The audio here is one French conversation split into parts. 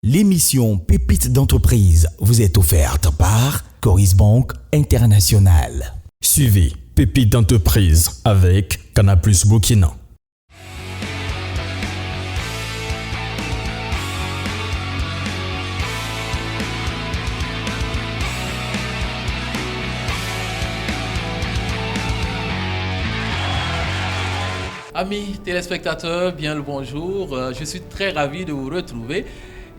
L'émission Pépites d'entreprise vous est offerte par Coris Bank International. Suivez Pépites d'entreprise avec Canal+ Burkina. Amis téléspectateurs, bien le bonjour. Je suis très ravi de vous retrouver.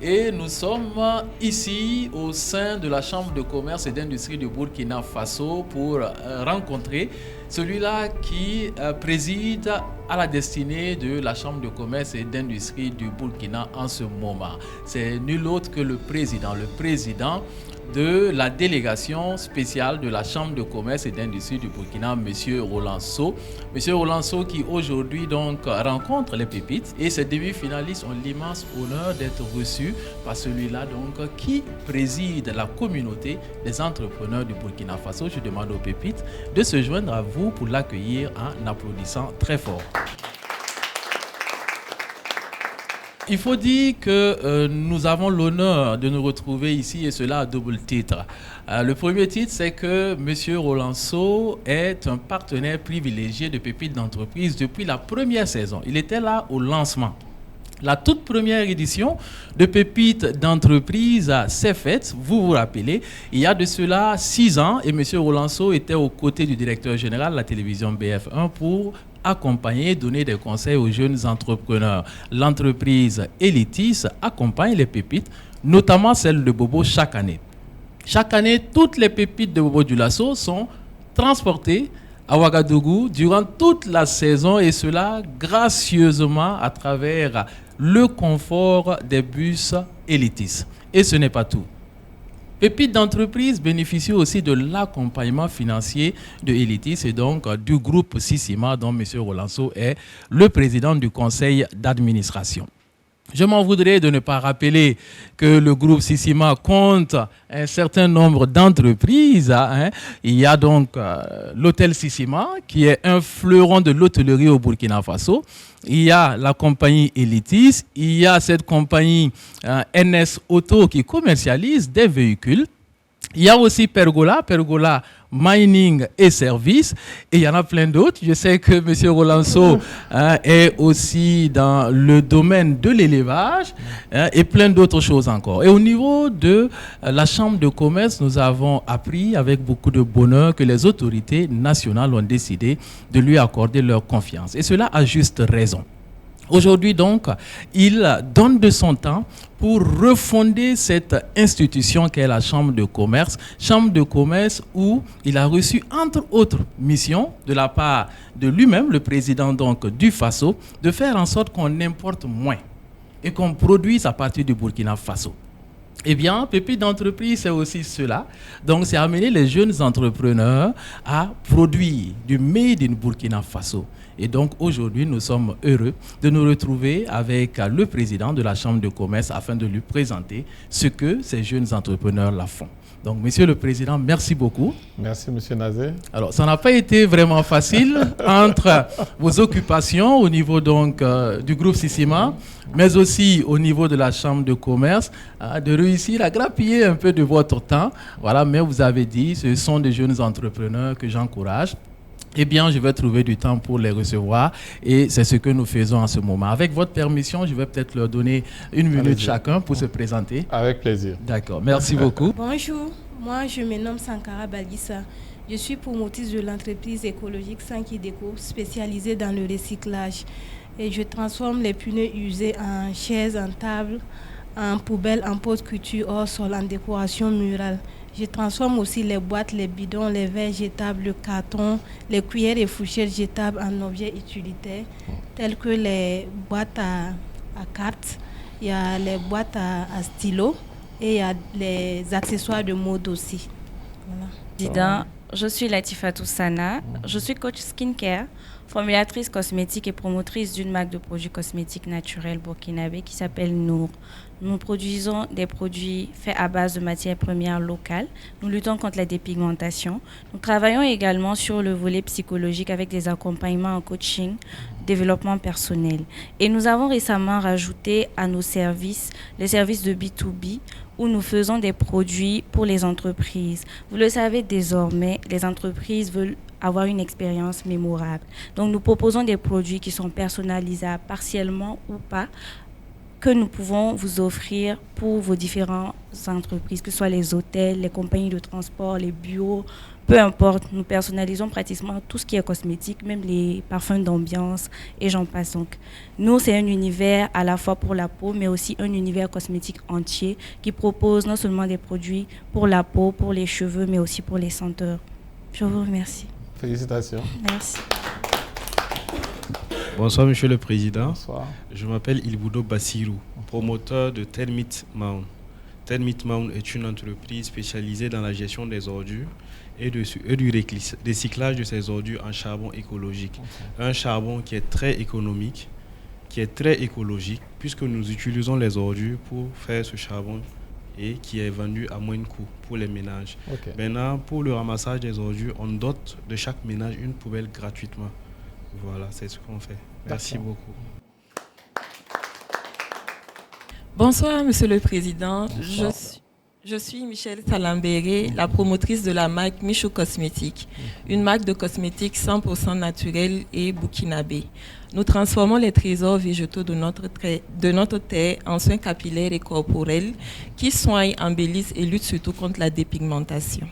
Et nous sommes ici au sein de la Chambre de commerce et d'industrie du Burkina Faso pour rencontrer celui-là qui préside à la destinée de la Chambre de commerce et d'industrie du Burkina en ce moment. C'est nul autre que le président de la délégation spéciale de la Chambre de commerce et d'industrie du Burkina, M. Roland Sow. M. Roland Sow qui aujourd'hui donc rencontre les pépites et ces demi-finalistes ont l'immense honneur d'être reçus par celui-là donc qui préside la communauté des entrepreneurs du Burkina Faso. Je demande aux pépites de se joindre à vous pour l'accueillir en applaudissant très fort. Il faut dire que nous avons l'honneur de nous retrouver ici et cela à double titre. Le premier titre, c'est que M. Roland Sow est un partenaire privilégié de Pépites d'entreprise depuis la première saison. Il était là au lancement. La toute première édition de Pépites d'entreprise s'est faite, vous vous rappelez, il y a de cela 6 ans et M. Roland Sow était aux côtés du directeur général de la télévision BF1 pour accompagner, donner des conseils aux jeunes entrepreneurs. L'entreprise Elitis accompagne les pépites, notamment celle de Bobo chaque année. Chaque année, toutes les pépites de Bobo Dioulasso sont transportées à Ouagadougou durant toute la saison et cela gracieusement à travers le confort des bus Elitis. Et ce n'est pas tout. Pépites d'entreprise bénéficient aussi de l'accompagnement financier de Elitis et donc du groupe Sissima dont M. Roland Sow est le président du conseil d'administration. Je m'en voudrais de ne pas rappeler que le groupe Sissima compte un certain nombre d'entreprises. Il y a donc l'hôtel Sissima qui est un fleuron de l'hôtellerie au Burkina Faso. Il y a la compagnie Elitis, il y a cette compagnie NS Auto qui commercialise des véhicules. Il y a aussi Pergola Mining et Services, et il y en a plein d'autres. Je sais que M. Roland Sow est aussi dans le domaine de l'élevage et plein d'autres choses encore. Et au niveau de la Chambre de commerce, nous avons appris avec beaucoup de bonheur que les autorités nationales ont décidé de lui accorder leur confiance. Et cela à juste raison. Aujourd'hui donc, il donne de son temps pour refonder cette institution qu'est la Chambre de commerce où il a reçu entre autres missions de la part de lui-même, le président donc du Faso, de faire en sorte qu'on importe moins et qu'on produise à partir du Burkina Faso. Eh bien, Pépites d'entreprise, c'est aussi cela. Donc, c'est amener les jeunes entrepreneurs à produire du Made in Burkina Faso. Et donc, aujourd'hui, nous sommes heureux de nous retrouver avec le président de la Chambre de commerce afin de lui présenter ce que ces jeunes entrepreneurs-là font. Donc, Monsieur le Président, merci beaucoup. Merci, Monsieur Nazé. Alors, ça n'a pas été vraiment facile entre vos occupations au niveau donc du groupe Sissima, mais aussi au niveau de la Chambre de commerce, de réussir à grappiller un peu de votre temps. Voilà, mais vous avez dit, ce sont des jeunes entrepreneurs que j'encourage. Eh bien, je vais trouver du temps pour les recevoir et c'est ce que nous faisons en ce moment. Avec votre permission, je vais peut-être leur donner 1 minute chacun pour se présenter. Avec plaisir. D'accord, merci beaucoup. Bonjour, moi je me nomme Sankara Balissa. Je suis promotrice de l'entreprise écologique Sankideco spécialisée dans le recyclage. Et je transforme les pneus usés en chaises, en tables, en poubelles, en pots de couture hors sol, en décoration murale. Je transforme aussi les boîtes, les bidons, les verres jetables, le carton, les cuillères et fourchettes jetables en objets utilitaires, tels que les boîtes à cartes, il y a les boîtes à stylo et il y a les accessoires de mode aussi. Voilà. Je suis Latifatou Sana, je suis coach skincare, formulatrice cosmétique et promotrice d'une marque de produits cosmétiques naturels burkinabé qui s'appelle Nour. Nous produisons des produits faits à base de matières premières locales. Nous luttons contre la dépigmentation. Nous travaillons également sur le volet psychologique avec des accompagnements en coaching développement personnel. Et nous avons récemment rajouté à nos services, les services de B2B, où nous faisons des produits pour les entreprises. Vous le savez désormais, les entreprises veulent avoir une expérience mémorable. Donc nous proposons des produits qui sont personnalisables partiellement ou pas, que nous pouvons vous offrir pour vos différentes entreprises, que ce soit les hôtels, les compagnies de transport, les bureaux, peu importe. Nous personnalisons pratiquement tout ce qui est cosmétique, même les parfums d'ambiance et j'en passe. Donc, nous, c'est un univers à la fois pour la peau, mais aussi un univers cosmétique entier qui propose non seulement des produits pour la peau, pour les cheveux, mais aussi pour les senteurs. Je vous remercie. Félicitations. Merci. Bonsoir Monsieur le Président. Bonsoir. Je m'appelle Ilboudo Bassirou, promoteur de Termite Mound. Termite Mound est une entreprise spécialisée dans la gestion des ordures et du recyclage de ces ordures en charbon écologique. Un charbon qui est très économique, qui est très écologique, puisque nous utilisons les ordures pour faire ce charbon et qui est vendu à moins de coût pour les ménages. Maintenant, pour le ramassage des ordures, on dote de chaque ménage une poubelle gratuitement. Voilà, c'est ce qu'on fait. Merci beaucoup. Bonsoir, Monsieur le Président. Je suis Michelle Salambéré, la promotrice de la marque Michou Cosmétique, une marque de cosmétiques 100% naturelle et burkinabé. Nous transformons les trésors végétaux de notre terre en soins capillaires et corporels qui soignent, embellissent et luttent surtout contre la dépigmentation.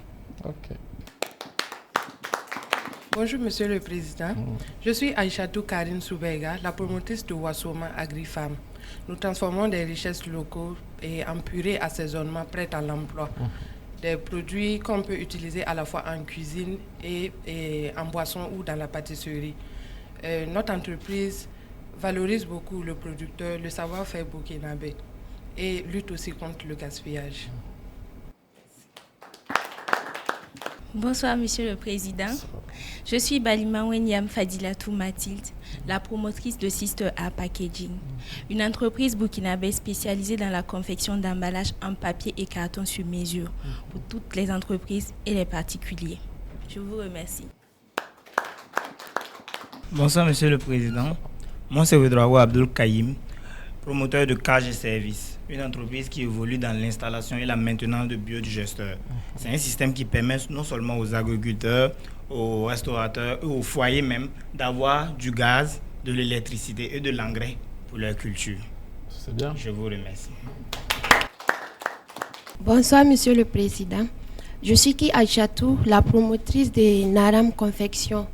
Bonjour Monsieur le Président, je suis Aïchatou Karine Soubega, la promotrice de Wasoma AgriFarm. Nous transformons des richesses locaux et en purée assaisonnement prêtes à l'emploi. Des produits qu'on peut utiliser à la fois en cuisine et en boisson ou dans la pâtisserie. Notre entreprise valorise beaucoup le producteur, le savoir-faire burkinabé et lutte aussi contre le gaspillage. Bonsoir Monsieur le Président. Je suis Balima Wenyam Fadilatou Mathilde, la promotrice de Sister A Packaging, une entreprise burkinabé spécialisée dans la confection d'emballages en papier et carton sur mesure pour toutes les entreprises et les particuliers. Je vous remercie. Bonsoir Monsieur le Président. Moi c'est Ouedraogo Abdul Kaïm, promoteur de KG Service, une entreprise qui évolue dans l'installation et la maintenance de biodigesteurs. C'est un système qui permet non seulement aux agriculteurs, aux restaurateurs et aux foyers même d'avoir du gaz, de l'électricité et de l'engrais pour leur culture. C'est bien. Je vous remercie. Bonsoir Monsieur le Président. Je suis Ki Aïchatou, la promotrice de Naram Confection.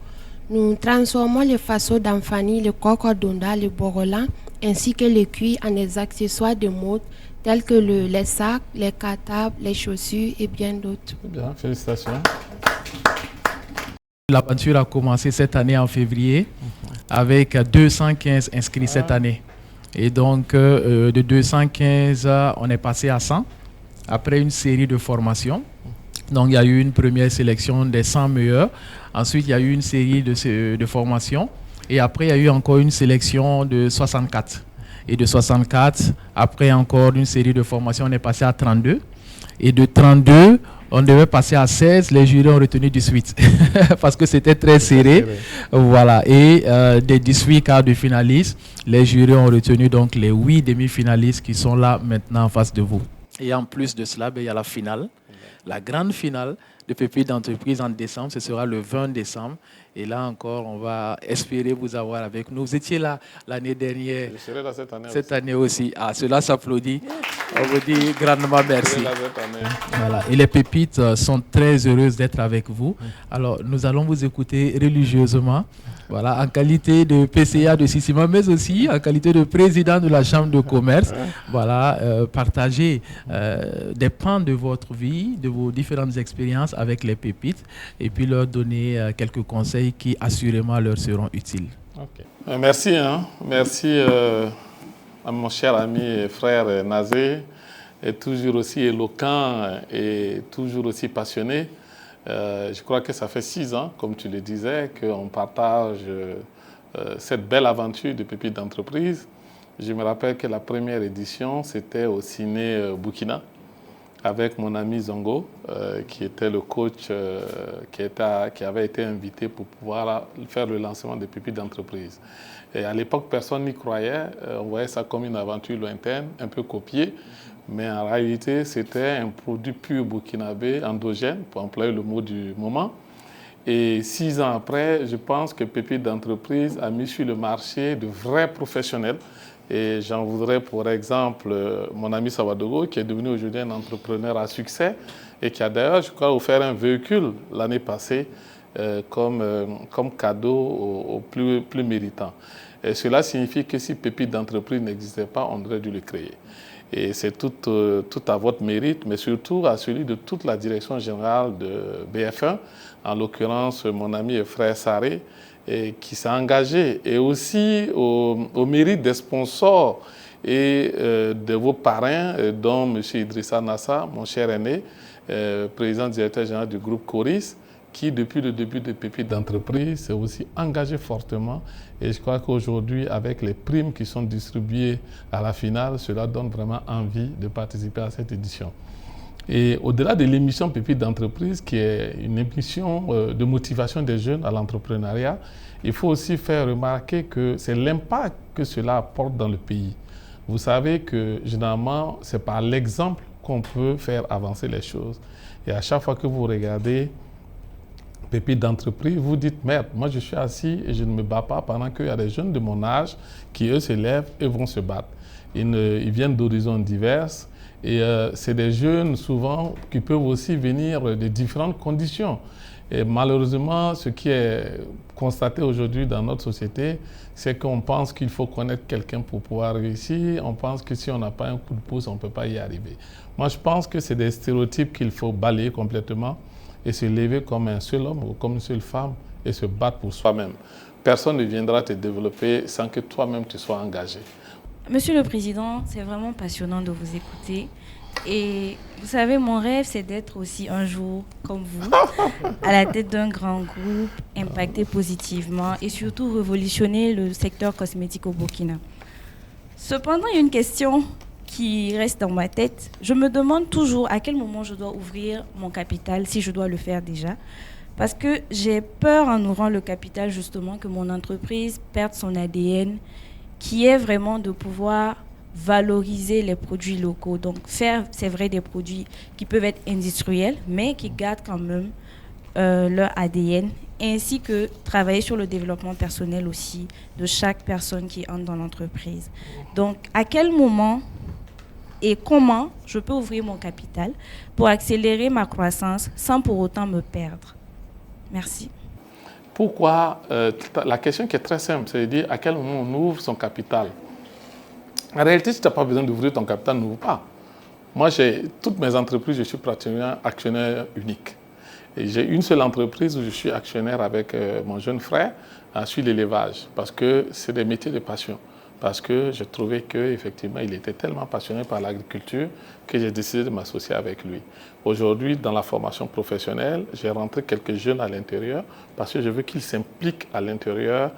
Nous transformons les faceaux d'Amfani, le cocodonda, le borolan ainsi que les cuirs en des accessoires de mode tels que les sacs, les cartables, les chaussures et bien d'autres. Bien, félicitations. L'aventure a commencé cette année en février avec 215 inscrits cette année. Et donc, de 215, on est passé à 100 après une série de formations. Donc, il y a eu une première sélection des 100 meilleurs. Ensuite, il y a eu une série de formations. Et après, il y a eu encore une sélection de 64. Et de 64, après encore une série de formations, on est passé à 32. Et de 32, on devait passer à 16. Les jurys ont retenu 18 parce que c'était très serré. Voilà. Et des 18 quarts de finalistes, les jurys ont retenu donc les 8 demi-finalistes qui sont là maintenant en face de vous. Et en plus de cela, il y a la finale, la grande finale de Pépites d'entreprise en décembre. Ce sera le 20 décembre. Et là encore, on va espérer vous avoir avec nous. Vous étiez là l'année dernière. Je serai là cette année aussi. Ah, cela s'applaudit. On vous dit grandement merci. Voilà. Et les pépites sont très heureuses d'être avec vous. Alors, nous allons vous écouter religieusement. Voilà, en qualité de PCA de Sissima, mais aussi en qualité de président de la Chambre de commerce. Voilà, partager des pans de votre vie, de vos différentes expériences avec les pépites et puis leur donner quelques conseils qui assurément leur seront utiles. Merci, merci à mon cher ami et frère Nazé, est toujours aussi éloquent et toujours aussi passionné. Je crois que ça fait 6 ans, comme tu le disais, qu'on partage cette belle aventure de Pépites d'entreprise. Je me rappelle que la première édition, c'était au Ciné Burkina. avec mon ami Zongo, qui était le coach qui avait été invité pour pouvoir faire le lancement des pépites d'entreprise. Et à l'époque, personne n'y croyait. On voyait ça comme une aventure lointaine, un peu copiée. Mais en réalité, c'était un produit pur burkinabé, endogène, pour employer le mot du moment. Et 6 ans après, je pense que Pépites d'entreprise a mis sur le marché de vrais professionnels. Et j'en voudrais pour exemple mon ami Sawadogo, qui est devenu aujourd'hui un entrepreneur à succès et qui a d'ailleurs, je crois, offert un véhicule l'année passée comme cadeau aux plus méritants. Et cela signifie que si Pépites d'entreprise n'existait pas, on aurait dû le créer. Et c'est tout à votre mérite, mais surtout à celui de toute la direction générale de BF1, en l'occurrence mon ami et frère Saré, qui s'est engagé, et aussi au mérite des sponsors et de vos parrains, dont M. Idrissa Nassa, mon cher aîné, président directeur général du groupe Coris, qui, depuis le début de Pépites d'entreprise, s'est aussi engagé fortement. Et je crois qu'aujourd'hui, avec les primes qui sont distribuées à la finale, cela donne vraiment envie de participer à cette édition. Et au-delà de l'émission Pépites d'entreprise, qui est une émission de motivation des jeunes à l'entrepreneuriat, il faut aussi faire remarquer que c'est l'impact que cela apporte dans le pays. Vous savez que généralement, c'est par l'exemple qu'on peut faire avancer les choses. Et à chaque fois que vous regardez Pépites d'entreprise, vous dites, merde, moi je suis assis et je ne me bats pas pendant qu'il y a des jeunes de mon âge qui, eux, se lèvent et vont se battre. Ils viennent d'horizons divers et c'est des jeunes souvent qui peuvent aussi venir de différentes conditions. Et malheureusement, ce qui est constaté aujourd'hui dans notre société, c'est qu'on pense qu'il faut connaître quelqu'un pour pouvoir réussir. On pense que si on n'a pas un coup de pouce, on ne peut pas y arriver. Moi, je pense que c'est des stéréotypes qu'il faut balayer complètement et se lever comme un seul homme ou comme une seule femme et se battre pour soi-même. Personne ne viendra te développer sans que toi-même tu sois engagé. Monsieur le Président, c'est vraiment passionnant de vous écouter. Et vous savez, mon rêve, c'est d'être aussi un jour, comme vous, à la tête d'un grand groupe, impacter positivement et surtout révolutionner le secteur cosmétique au Burkina. Cependant, il y a une question qui reste dans ma tête. Je me demande toujours à quel moment je dois ouvrir mon capital, si je dois le faire déjà. Parce que j'ai peur en ouvrant le capital, justement, que mon entreprise perde son ADN, qui est vraiment de pouvoir valoriser les produits locaux. Donc faire, c'est vrai, des produits qui peuvent être industriels, mais qui gardent quand même leur ADN, ainsi que travailler sur le développement personnel aussi de chaque personne qui entre dans l'entreprise. Donc à quel moment et comment je peux ouvrir mon capital pour accélérer ma croissance sans pour autant me perdre? Merci. Pourquoi la question qui est très simple, c'est de dire à quel moment on ouvre son capital. En réalité, si tu n'as pas besoin d'ouvrir ton capital, n'ouvre pas. Moi, toutes mes entreprises, je suis pratiquement actionnaire unique. Et j'ai une seule entreprise où je suis actionnaire avec mon jeune frère sur l'élevage, parce que c'est des métiers de passion. Parce que j'ai trouvé qu'effectivement, il était tellement passionné par l'agriculture que j'ai décidé de m'associer avec lui. Aujourd'hui, dans la formation professionnelle, j'ai rentré quelques jeunes à l'intérieur parce que je veux qu'ils s'impliquent à l'intérieur,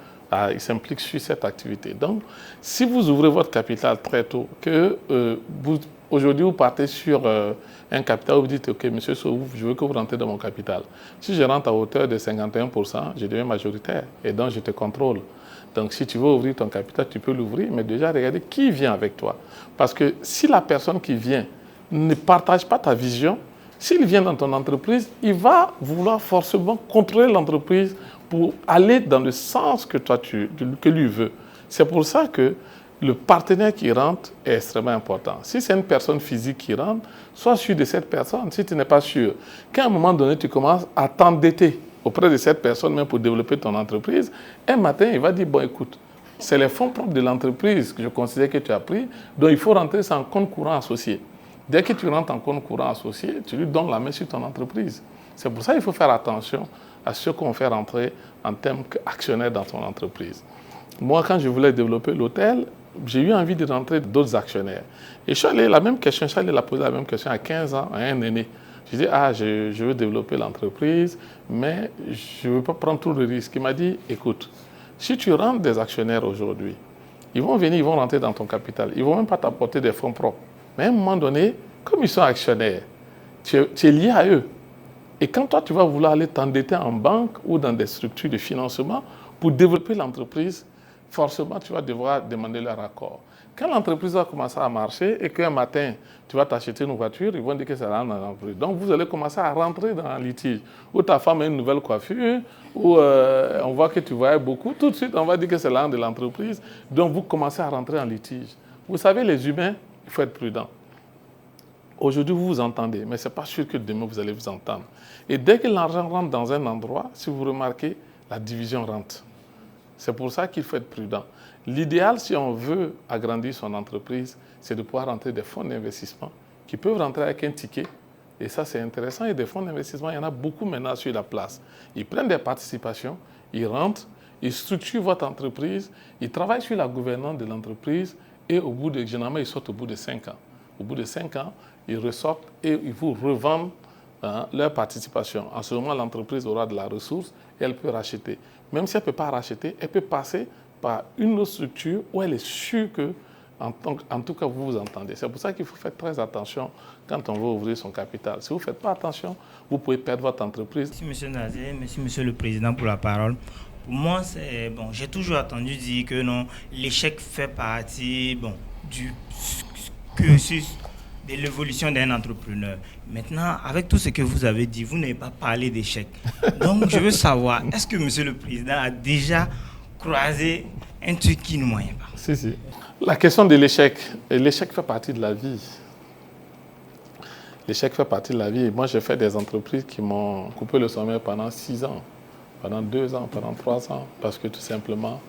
ils s'impliquent sur cette activité. Donc, si vous ouvrez votre capital très tôt, que aujourd'hui vous partez sur un capital où vous dites, OK, monsieur Sowouf, je veux que vous rentrez dans mon capital. Si je rentre à hauteur de 51%, je deviens majoritaire et donc je te contrôle. Donc, si tu veux ouvrir ton capital, tu peux l'ouvrir, mais déjà, regardez qui vient avec toi. Parce que si la personne qui vient ne partage pas ta vision, s'il vient dans ton entreprise, il va vouloir forcément contrôler l'entreprise pour aller dans le sens que toi, que lui veut. C'est pour ça que le partenaire qui rentre est extrêmement important. Si c'est une personne physique qui rentre, sois sûr de cette personne. Si tu n'es pas sûr, qu'à un moment donné, tu commences à t'endetter auprès de cette personne, même pour développer ton entreprise, un matin, il va dire, bon, écoute, c'est les fonds propres de l'entreprise que je considère que tu as pris, donc il faut rentrer sans compte courant associé. Dès que tu rentres en compte courant associé, tu lui donnes la main sur ton entreprise. C'est pour ça qu'il faut faire attention à ce qu'on fait rentrer en termes d'actionnaire dans ton entreprise. Moi, quand je voulais développer l'hôtel, j'ai eu envie de rentrer d'autres actionnaires. Et je suis allé la poser la même question à 15 ans à un aîné. Je dis, je veux développer l'entreprise, mais je ne veux pas prendre tout le risque. Il m'a dit, écoute, si tu rentres des actionnaires aujourd'hui, ils vont rentrer dans ton capital. Ils ne vont même pas t'apporter des fonds propres. Mais à un moment donné, comme ils sont actionnaires, tu es lié à eux. Et quand toi, tu vas vouloir aller t'endetter en banque ou dans des structures de financement pour développer l'entreprise, forcément, tu vas devoir demander leur accord. Quand l'entreprise va commencer à marcher et qu'un matin, tu vas t'acheter une voiture, ils vont dire que c'est dans l'entreprise. Donc, vous allez commencer à rentrer dans un litige. Ou ta femme a une nouvelle coiffure, ou on voit que tu voyages beaucoup. Tout de suite, on va dire que c'est l'un de l'entreprise. Donc, vous commencez à rentrer en litige. Vous savez, les humains, il faut être prudent. Aujourd'hui, vous vous entendez, mais ce n'est pas sûr que demain, vous allez vous entendre. Et dès que l'argent rentre dans un endroit, si vous remarquez, la division rentre. C'est pour ça qu'il faut être prudent. L'idéal, si on veut agrandir son entreprise, c'est de pouvoir rentrer des fonds d'investissement qui peuvent rentrer avec un ticket. Et ça, c'est intéressant. Et des fonds d'investissement, il y en a beaucoup maintenant sur la place. Ils prennent des participations, ils rentrent, ils structurent votre entreprise, ils travaillent sur la gouvernance de l'entreprise et généralement, ils sortent au bout de 5 ans. Au bout de 5 ans, ils ressortent et ils vous revendent leur participation. En ce moment, l'entreprise aura de la ressource et elle peut racheter. Même si elle ne peut pas racheter, elle peut passer par une autre structure où elle est sûre que, en tout cas, vous vous entendez. C'est pour ça qu'il faut faire très attention quand on veut ouvrir son capital. Si vous ne faites pas attention, vous pouvez perdre votre entreprise. Merci, M. Nazé. Merci, M. le Président, pour la parole. Pour moi, c'est bon. J'ai toujours entendu dire que non, l'échec fait partie du cursus de l'évolution d'un entrepreneur. Maintenant, avec tout ce que vous avez dit, vous n'avez pas parlé d'échec. Donc, je veux savoir, est-ce que M. le Président a déjà croisé un truc qui ne moyen pas? Si. La question de l'échec fait partie de la vie. L'échec fait partie de la vie. Moi, j'ai fait des entreprises qui m'ont coupé le sommeil pendant 6 ans, pendant 2 ans, pendant 3 ans, parce que tout simplement,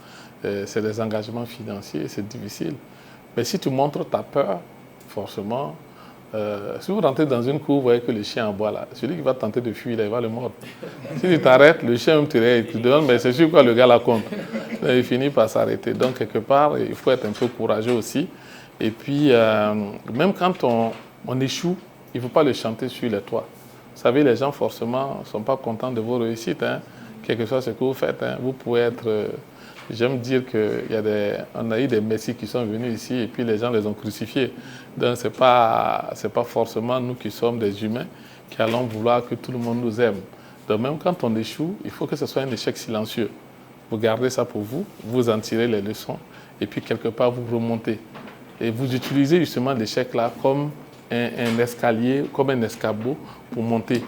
c'est des engagements financiers, c'est difficile. Mais si tu montres ta peur, forcément, si vous rentrez dans une cour, vous voyez que le chien aboie là. Celui qui va tenter de fuir, là, il va le mordre. Si tu t'arrêtes, le chien te demande, mais c'est sûr quoi le gars la compte. Il finit par s'arrêter. Donc, quelque part, il faut être un peu courageux aussi. Et puis, même quand on échoue, il ne faut pas le chanter sur les toits. Vous savez, les gens, forcément, ne sont pas contents de vos réussites. Quel que soit ce que vous faites, vous pouvez être... J'aime dire qu'on a eu des messies qui sont venus ici et puis les gens les ont crucifiés. Donc, ce n'est pas forcément nous qui sommes des humains qui allons vouloir que tout le monde nous aime. Donc, même quand on échoue, il faut que ce soit un échec silencieux. Vous gardez ça pour vous, vous en tirez les leçons et puis quelque part, vous remontez. Et vous utilisez justement l'échec-là comme un escalier, comme un escabeau pour monter,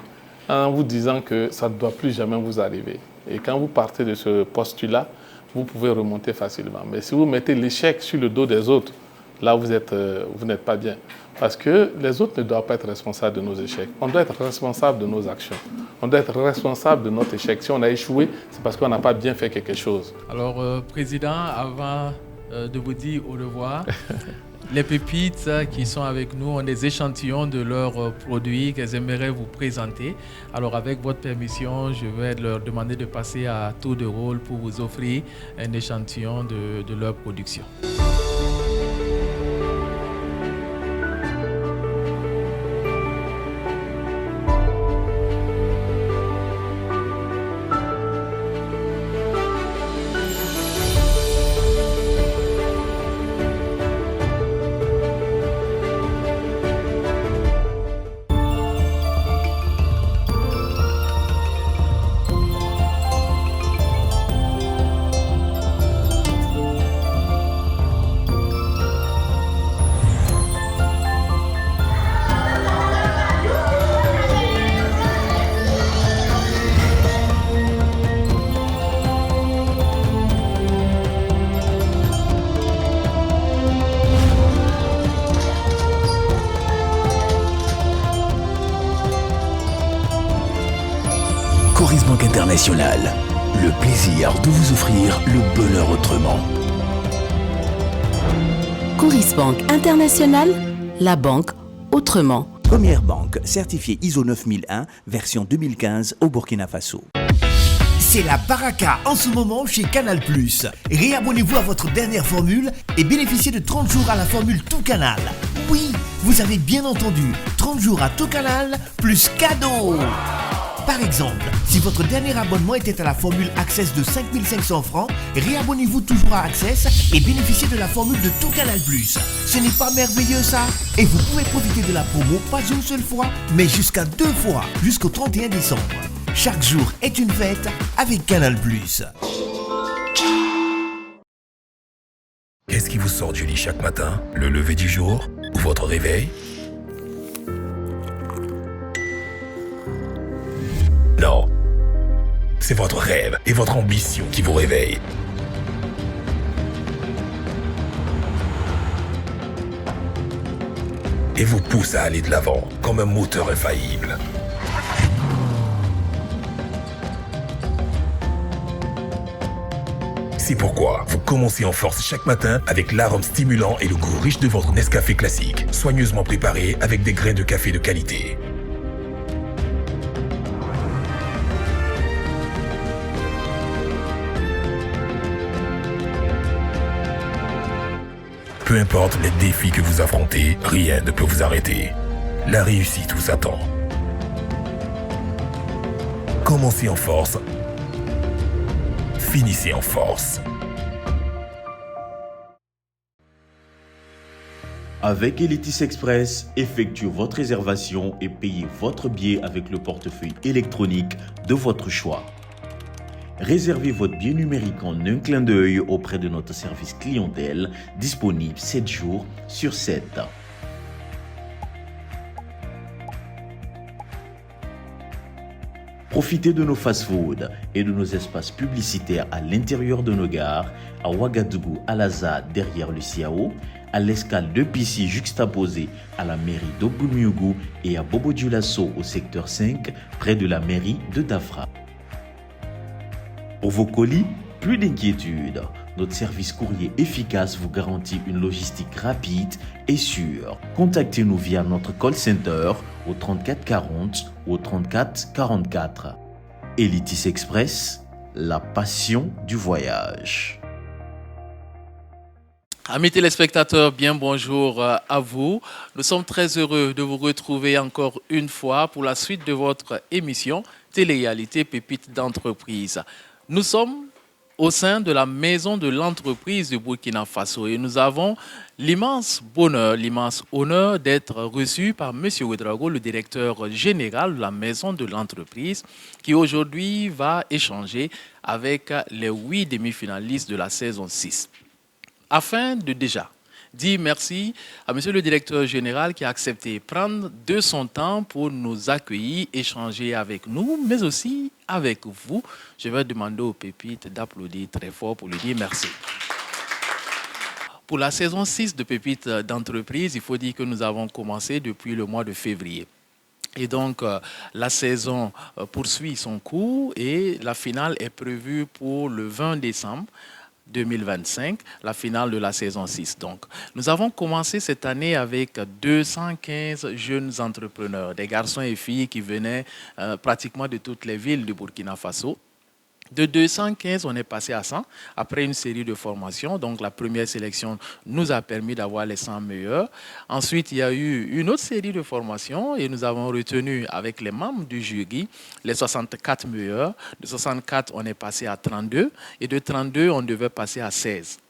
en vous disant que ça ne doit plus jamais vous arriver. Et quand vous partez de ce postulat, vous pouvez remonter facilement. Mais si vous mettez l'échec sur le dos des autres, là, vous n'êtes pas bien. Parce que les autres ne doivent pas être responsables de nos échecs. On doit être responsable de nos actions. On doit être responsable de notre échec. Si on a échoué, c'est parce qu'on n'a pas bien fait quelque chose. Alors, Président, avant de vous dire au revoir, les pépites qui sont avec nous ont des échantillons de leurs produits qu'elles aimeraient vous présenter. Alors, avec votre permission, je vais leur demander de passer à tour de rôle pour vous offrir un échantillon de leur production. Coris Banque International, le plaisir de vous offrir le bonheur autrement. Coris Banque International, la banque autrement. Première banque certifiée ISO 9001, version 2015 au Burkina Faso. C'est la baraka en ce moment chez Canal+. Réabonnez-vous à votre dernière formule et bénéficiez de 30 jours à la formule Tout Canal. Oui, vous avez bien entendu, 30 jours à Tout Canal plus cadeau. Par exemple, si votre dernier abonnement était à la formule Access de 5500 francs, réabonnez-vous toujours à Access et bénéficiez de la formule de tout Canal+. Ce n'est pas merveilleux ça? Et vous pouvez profiter de la promo pas une seule fois, mais jusqu'à 2 fois, jusqu'au 31 décembre. Chaque jour est une fête avec Canal+. Qu'est-ce qui vous sort du lit chaque matin? Le lever du jour ou votre réveil? Non. C'est votre rêve et votre ambition qui vous réveillent. Et vous pousse à aller de l'avant comme un moteur infaillible. C'est pourquoi vous commencez en force chaque matin avec l'arôme stimulant et le goût riche de votre Nescafé classique, soigneusement préparé avec des grains de café de qualité. Peu importe les défis que vous affrontez, rien ne peut vous arrêter. La réussite vous attend. Commencez en force. Finissez en force. Avec Elitis Express, effectuez votre réservation et payez votre billet avec le portefeuille électronique de votre choix. Réservez votre billet numérique en un clin d'œil auprès de notre service clientèle, disponible 7 jours sur 7. Profitez de nos fast-foods et de nos espaces publicitaires à l'intérieur de nos gares, à Ouagadougou, à Laza, derrière le Siao, à l'escale de Pissi juxtaposée à la mairie d'Oboumiougou et à Bobo-Dioulasso au secteur 5, près de la mairie de Dafra. Pour vos colis, plus d'inquiétude. Notre service courrier efficace vous garantit une logistique rapide et sûre. Contactez-nous via notre call center au 34 40 ou au 34 44. Elitis Express, la passion du voyage. Amis téléspectateurs, bien bonjour à vous. Nous sommes très heureux de vous retrouver encore une fois pour la suite de votre émission Télé-réalité Pépites d'entreprise. Nous sommes au sein de la maison de l'entreprise de Burkina Faso et nous avons l'immense bonheur, l'immense honneur d'être reçus par M. Ouedraogo, le directeur général de la maison de l'entreprise, qui aujourd'hui va échanger avec les 8 demi-finalistes de la saison 6. Afin de déjà dire merci à M. le directeur général qui a accepté de prendre de son temps pour nous accueillir, échanger avec nous, mais aussi avec vous. Je vais demander aux Pépites d'applaudir très fort pour lui dire merci. Pour la saison 6 de Pépites d'entreprise, il faut dire que nous avons commencé depuis le mois de février. Et donc, la saison poursuit son cours et la finale est prévue pour le 20 décembre. 2025, la finale de la saison 6. Donc, nous avons commencé cette année avec 215 jeunes entrepreneurs, des garçons et filles qui venaient pratiquement de toutes les villes du Burkina Faso. De 215, on est passé à 100 après une série de formations. Donc, la première sélection nous a permis d'avoir les 100 meilleurs. Ensuite, il y a eu une autre série de formations et nous avons retenu avec les membres du jury les 64 meilleurs. De 64, on est passé à 32 et de 32, on devait passer à 16.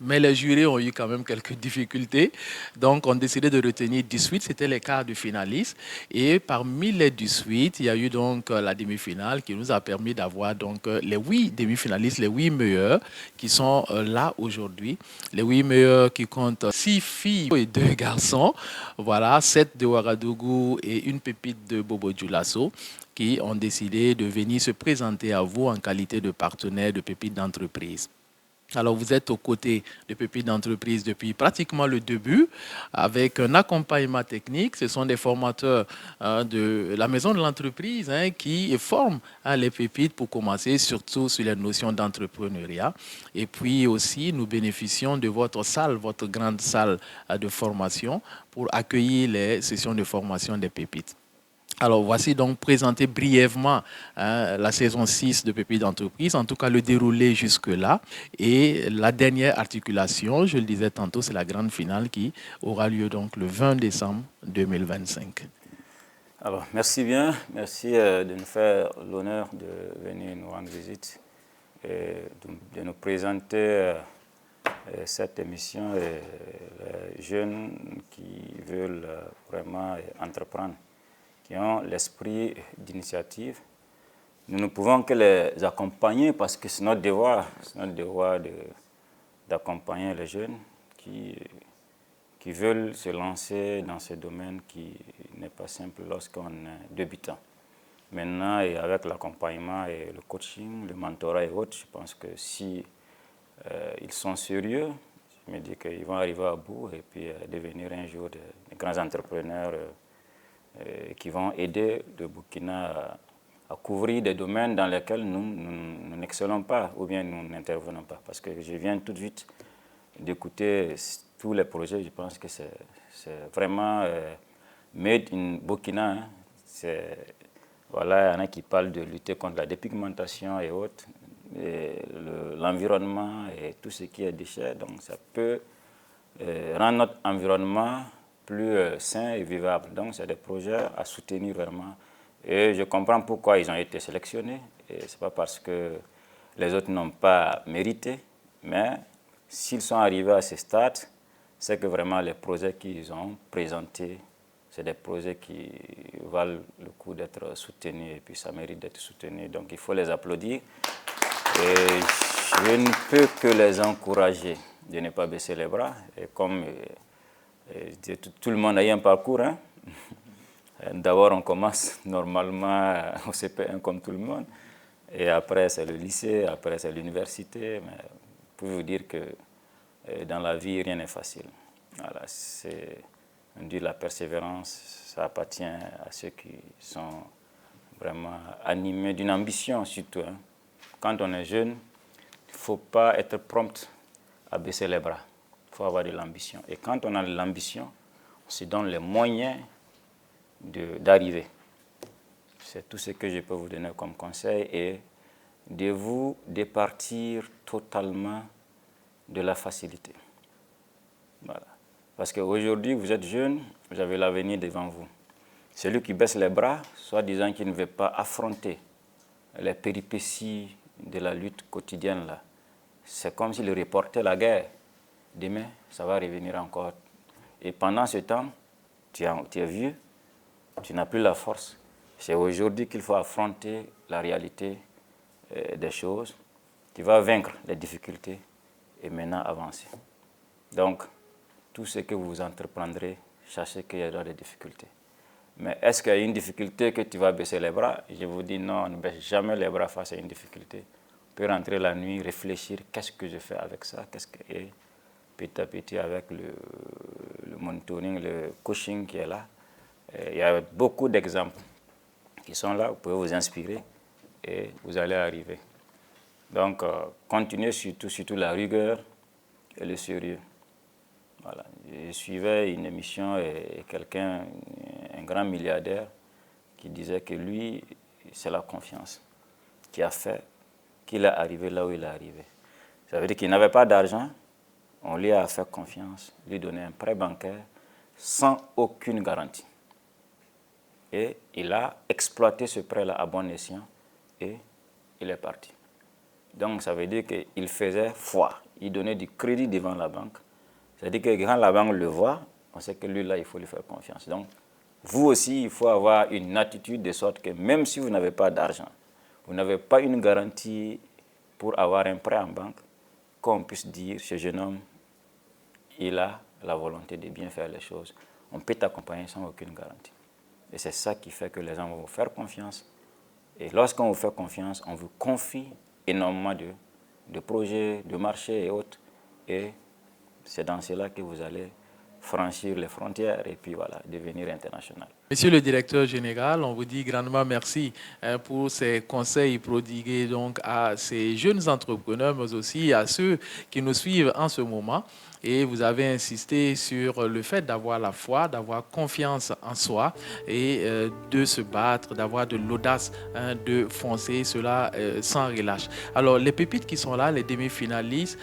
Mais les jurés ont eu quand même quelques difficultés. Donc, on a décidé de retenir 18. C'était les quarts de finalistes. Et parmi les 18, il y a eu donc la demi-finale qui nous a permis d'avoir donc les 8 demi-finalistes, les 8 meilleurs qui sont là aujourd'hui. Les 8 meilleurs qui comptent 6 filles et 2 garçons. Voilà, 7 de Ouagadougou et une pépite de Bobo-Dioulasso qui ont décidé de venir se présenter à vous en qualité de partenaire de Pépites d'entreprise. Alors, vous êtes aux côtés de Pépites d'entreprise depuis pratiquement le début, avec un accompagnement technique. Ce sont des formateurs de la maison de l'entreprise qui forment les pépites pour commencer, surtout sur les notions d'entrepreneuriat. Et puis aussi, nous bénéficions de votre salle, votre grande salle de formation pour accueillir les sessions de formation des pépites. Alors, voici donc présenté brièvement la saison 6 de Pépites d'entreprise, en tout cas le déroulé jusque-là. Et la dernière articulation, je le disais tantôt, c'est la grande finale qui aura lieu donc le 20 décembre 2025. Alors, merci bien. Merci de nous faire l'honneur de venir nous rendre visite et de nous présenter cette émission et les jeunes qui veulent vraiment entreprendre, qui ont l'esprit d'initiative. Nous ne pouvons que les accompagner parce que c'est notre devoir d'accompagner les jeunes qui veulent se lancer dans ce domaine qui n'est pas simple lorsqu'on est débutant. Maintenant, et avec l'accompagnement et le coaching, le mentorat et autres, je pense que si ils sont sérieux, je me dis qu'ils vont arriver à bout et puis devenir un jour des grands entrepreneurs qui vont aider le Burkina à couvrir des domaines dans lesquels nous n'excellons pas ou bien nous n'intervenons pas. Parce que je viens tout de suite d'écouter tous les projets, je pense que c'est vraiment made in Burkina. Hein. Voilà, il y en a qui parlent de lutter contre la dépigmentation et autres, l'environnement et tout ce qui est déchets. Donc ça peut rendre notre environnement plus sain et vivable. Donc c'est des projets à soutenir vraiment. Et je comprends pourquoi ils ont été sélectionnés. Et ce n'est pas parce que les autres n'ont pas mérité, mais s'ils sont arrivés à ce stade, c'est que vraiment les projets qu'ils ont présentés, c'est des projets qui valent le coup d'être soutenus et puis ça mérite d'être soutenu. Donc il faut les applaudir. Et je ne peux que les encourager de ne pas baisser les bras. Et comme tout le monde a eu un parcours, hein? D'abord on commence normalement au CP1 comme tout le monde. Et après c'est le lycée, après c'est l'université. Mais je peux vous dire que dans la vie, rien n'est facile. Voilà, on dit la persévérance, ça appartient à ceux qui sont vraiment animés d'une ambition surtout. Hein. Quand on est jeune, il ne faut pas être prompt à baisser les bras. Il faut avoir de l'ambition. Et quand on a de l'ambition, on se donne les moyens d'arriver. C'est tout ce que je peux vous donner comme conseil et de vous départir totalement de la facilité. Voilà. Parce qu'aujourd'hui, vous êtes jeune, vous avez l'avenir devant vous. Celui qui baisse les bras, soit disant qu'il ne veut pas affronter les péripéties de la lutte quotidienne, là, c'est comme s'il reportait la guerre. Demain, ça va revenir encore. Et pendant ce temps, tu es vieux, tu n'as plus la force. C'est aujourd'hui qu'il faut affronter la réalité des choses. Tu vas vaincre les difficultés et maintenant avancer. Donc, tout ce que vous entreprendrez, sachez qu'il y aura des difficultés. Mais est-ce qu'il y a une difficulté que tu vas baisser les bras? Je vous dis non, ne baisse jamais les bras face à une difficulté. On peut rentrer la nuit, réfléchir, qu'est-ce que je fais avec ça? Et petit à petit, avec le monitoring, le coaching qui est là, il y a beaucoup d'exemples qui sont là, vous pouvez vous inspirer et vous allez arriver. Donc, continuez surtout la rigueur et le sérieux. Voilà. Je suivais une émission et quelqu'un, un grand milliardaire, qui disait que lui, c'est la confiance qui a fait qu'il est arrivé là où il est arrivé. Ça veut dire qu'il n'avait pas d'argent, on lui a fait confiance, lui donner un prêt bancaire sans aucune garantie. Et il a exploité ce prêt-là à bon escient et il est parti. Donc ça veut dire qu'il faisait foi, il donnait du crédit devant la banque. C'est-à-dire que quand la banque le voit, on sait que lui là, il faut lui faire confiance. Donc vous aussi, il faut avoir une attitude de sorte que même si vous n'avez pas d'argent, vous n'avez pas une garantie pour avoir un prêt en banque, qu'on puisse dire, ce jeune homme, il a la volonté de bien faire les choses. On peut t'accompagner sans aucune garantie. Et c'est ça qui fait que les gens vont vous faire confiance. Et lorsqu'on vous fait confiance, on vous confie énormément de projets, de marchés et autres. Et c'est dans cela que vous allez franchir les frontières et puis voilà, devenir international. Monsieur le directeur général, on vous dit grandement merci pour ces conseils prodigués donc à ces jeunes entrepreneurs, mais aussi à ceux qui nous suivent en ce moment. Et vous avez insisté sur le fait d'avoir la foi, d'avoir confiance en soi et de se battre, d'avoir de l'audace, de foncer, cela sans relâche. Alors, les pépites qui sont là, les demi-finalistes,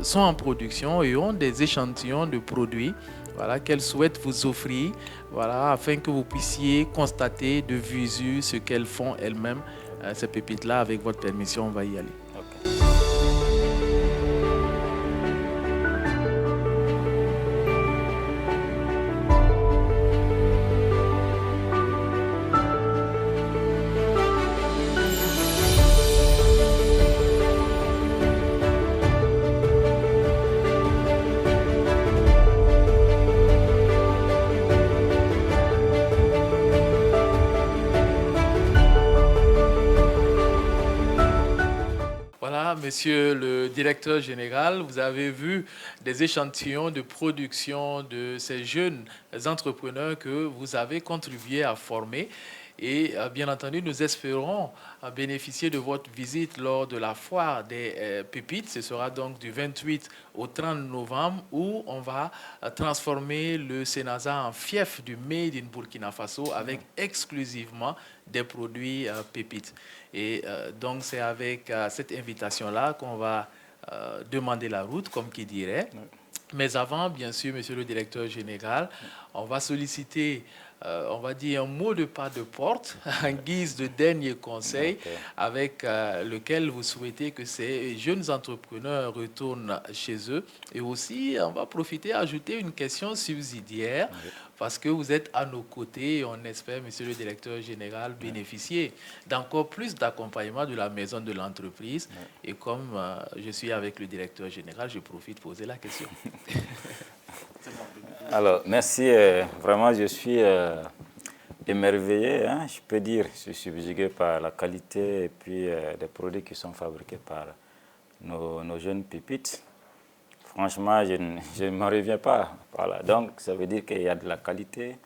sont en production et ont des échantillons de produits voilà, qu'elle souhaite vous offrir, voilà, afin que vous puissiez constater de visu ce qu'elles font elles-mêmes, ces pépites-là. Avec votre permission, on va y aller. Okay. Monsieur le directeur général, vous avez vu des échantillons de production de ces jeunes entrepreneurs que vous avez contribué à former. Et bien entendu, nous espérons bénéficier de votre visite lors de la foire des pépites. Ce sera donc du 28 au 30 novembre où on va transformer le Sénasa en fief du Made in Burkina Faso avec exclusivement des produits pépites. Et donc c'est avec cette invitation-là qu'on va demander la route, comme qui dirait. Mais avant, bien sûr, monsieur le directeur général, on va solliciter, on va dire, un mot de pas de porte en guise de dernier conseil avec lequel vous souhaitez que ces jeunes entrepreneurs retournent chez eux. Et aussi, on va profiter à ajouter une question subsidiaire parce que vous êtes à nos côtés et on espère, monsieur le directeur général, bénéficier d'encore plus d'accompagnement de la maison de l'entreprise. Et comme je suis avec le directeur général, je profite pour poser la question. Alors, merci. Vraiment, je suis émerveillé, hein, je peux dire. Je suis subjugué par la qualité et puis des produits qui sont fabriqués par nos jeunes pépites. Franchement, je ne m'en reviens pas. Voilà. Donc, ça veut dire qu'il y a de la qualité.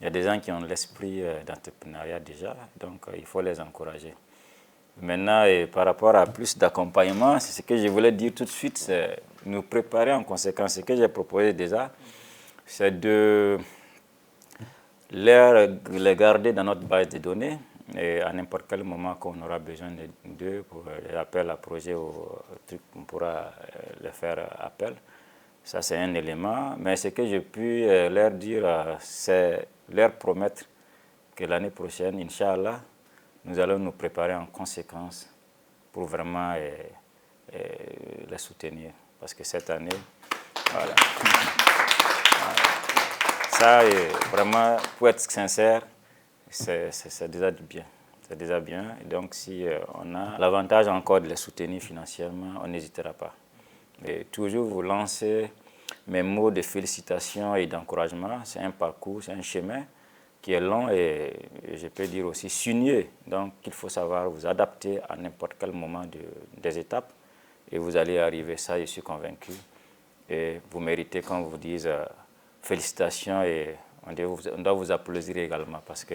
Il y a des gens qui ont l'esprit d'entrepreneuriat déjà. Donc, il faut les encourager. Maintenant, et par rapport à plus d'accompagnement, c'est ce que je voulais dire tout de suite, c'est nous préparer en conséquence. Ce que j'ai proposé déjà, c'est de les garder dans notre base de données et à n'importe quel moment qu'on aura besoin d'eux pour les appels à projets ou trucs, on pourra les faire appel. Ça, c'est un élément. Mais ce que j'ai pu leur dire, c'est leur promettre que l'année prochaine, Inch'Allah, nous allons nous préparer en conséquence pour vraiment les soutenir. Parce que cette année, voilà. Ça, vraiment, pour être sincère, c'est déjà bien. C'est déjà bien. Et donc, si on a l'avantage encore de les soutenir financièrement, on n'hésitera pas. Et toujours vous lancer mes mots de félicitations et d'encouragement. C'est un parcours, c'est un chemin qui est long et je peux dire aussi sinueux. Donc, il faut savoir vous adapter à n'importe quel moment des étapes et vous allez arriver. Ça, je suis convaincu. Et vous méritez qu'on vous dise félicitations et on doit vous applaudir également parce que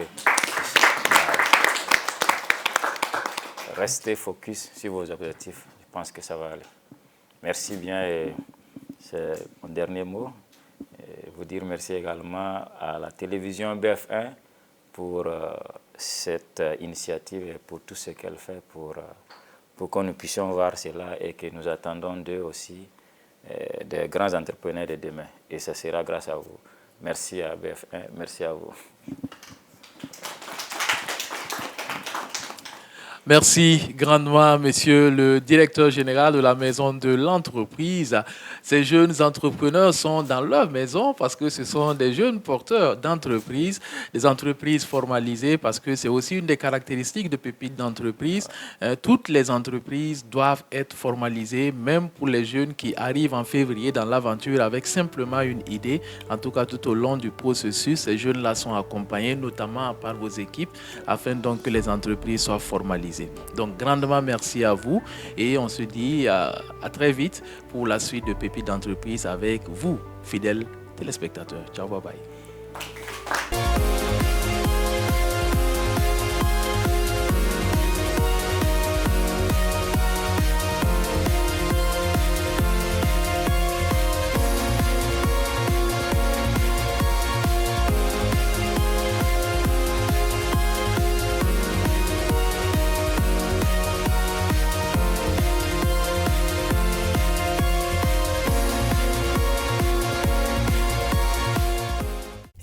restez focus sur vos objectifs. Je pense que ça va aller. Merci bien et c'est mon dernier mot. Et vous dire merci également à la télévision BF1 pour cette initiative et pour tout ce qu'elle fait pour que nous puissions voir cela et que nous attendons d'eux aussi des grands entrepreneurs de demain. Et ça sera grâce à vous. Merci à BF1, merci à vous. Merci grandement, monsieur le directeur général de la maison de l'entreprise. Ces jeunes entrepreneurs sont dans leur maison parce que ce sont des jeunes porteurs d'entreprises, des entreprises formalisées parce que c'est aussi une des caractéristiques de pépites d'entreprise. Toutes les entreprises doivent être formalisées, même pour les jeunes qui arrivent en février dans l'aventure avec simplement une idée. En tout cas, tout au long du processus, ces jeunes-là sont accompagnés, notamment par vos équipes, afin donc que les entreprises soient formalisées. Donc, grandement merci à vous et on se dit à très vite pour la suite de Pépites d'entreprise avec vous, fidèles téléspectateurs. Ciao, bye bye.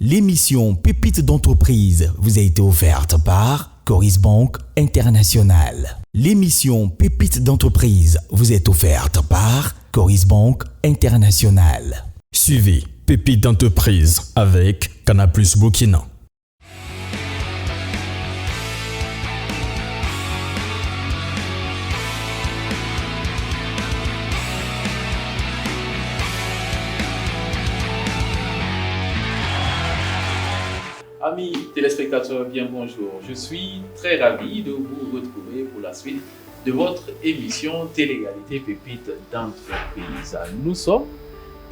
L'émission Pépites d'entreprise vous a été offerte par Coris Bank International. L'émission Pépites d'entreprise vous est offerte par Coris Bank International. Suivez Pépites d'entreprise avec Canal+ Burkina. Amis téléspectateurs, bien bonjour. Je suis très ravi de vous retrouver pour la suite de votre émission Télé-Égalité Pépites d'entreprise. Nous sommes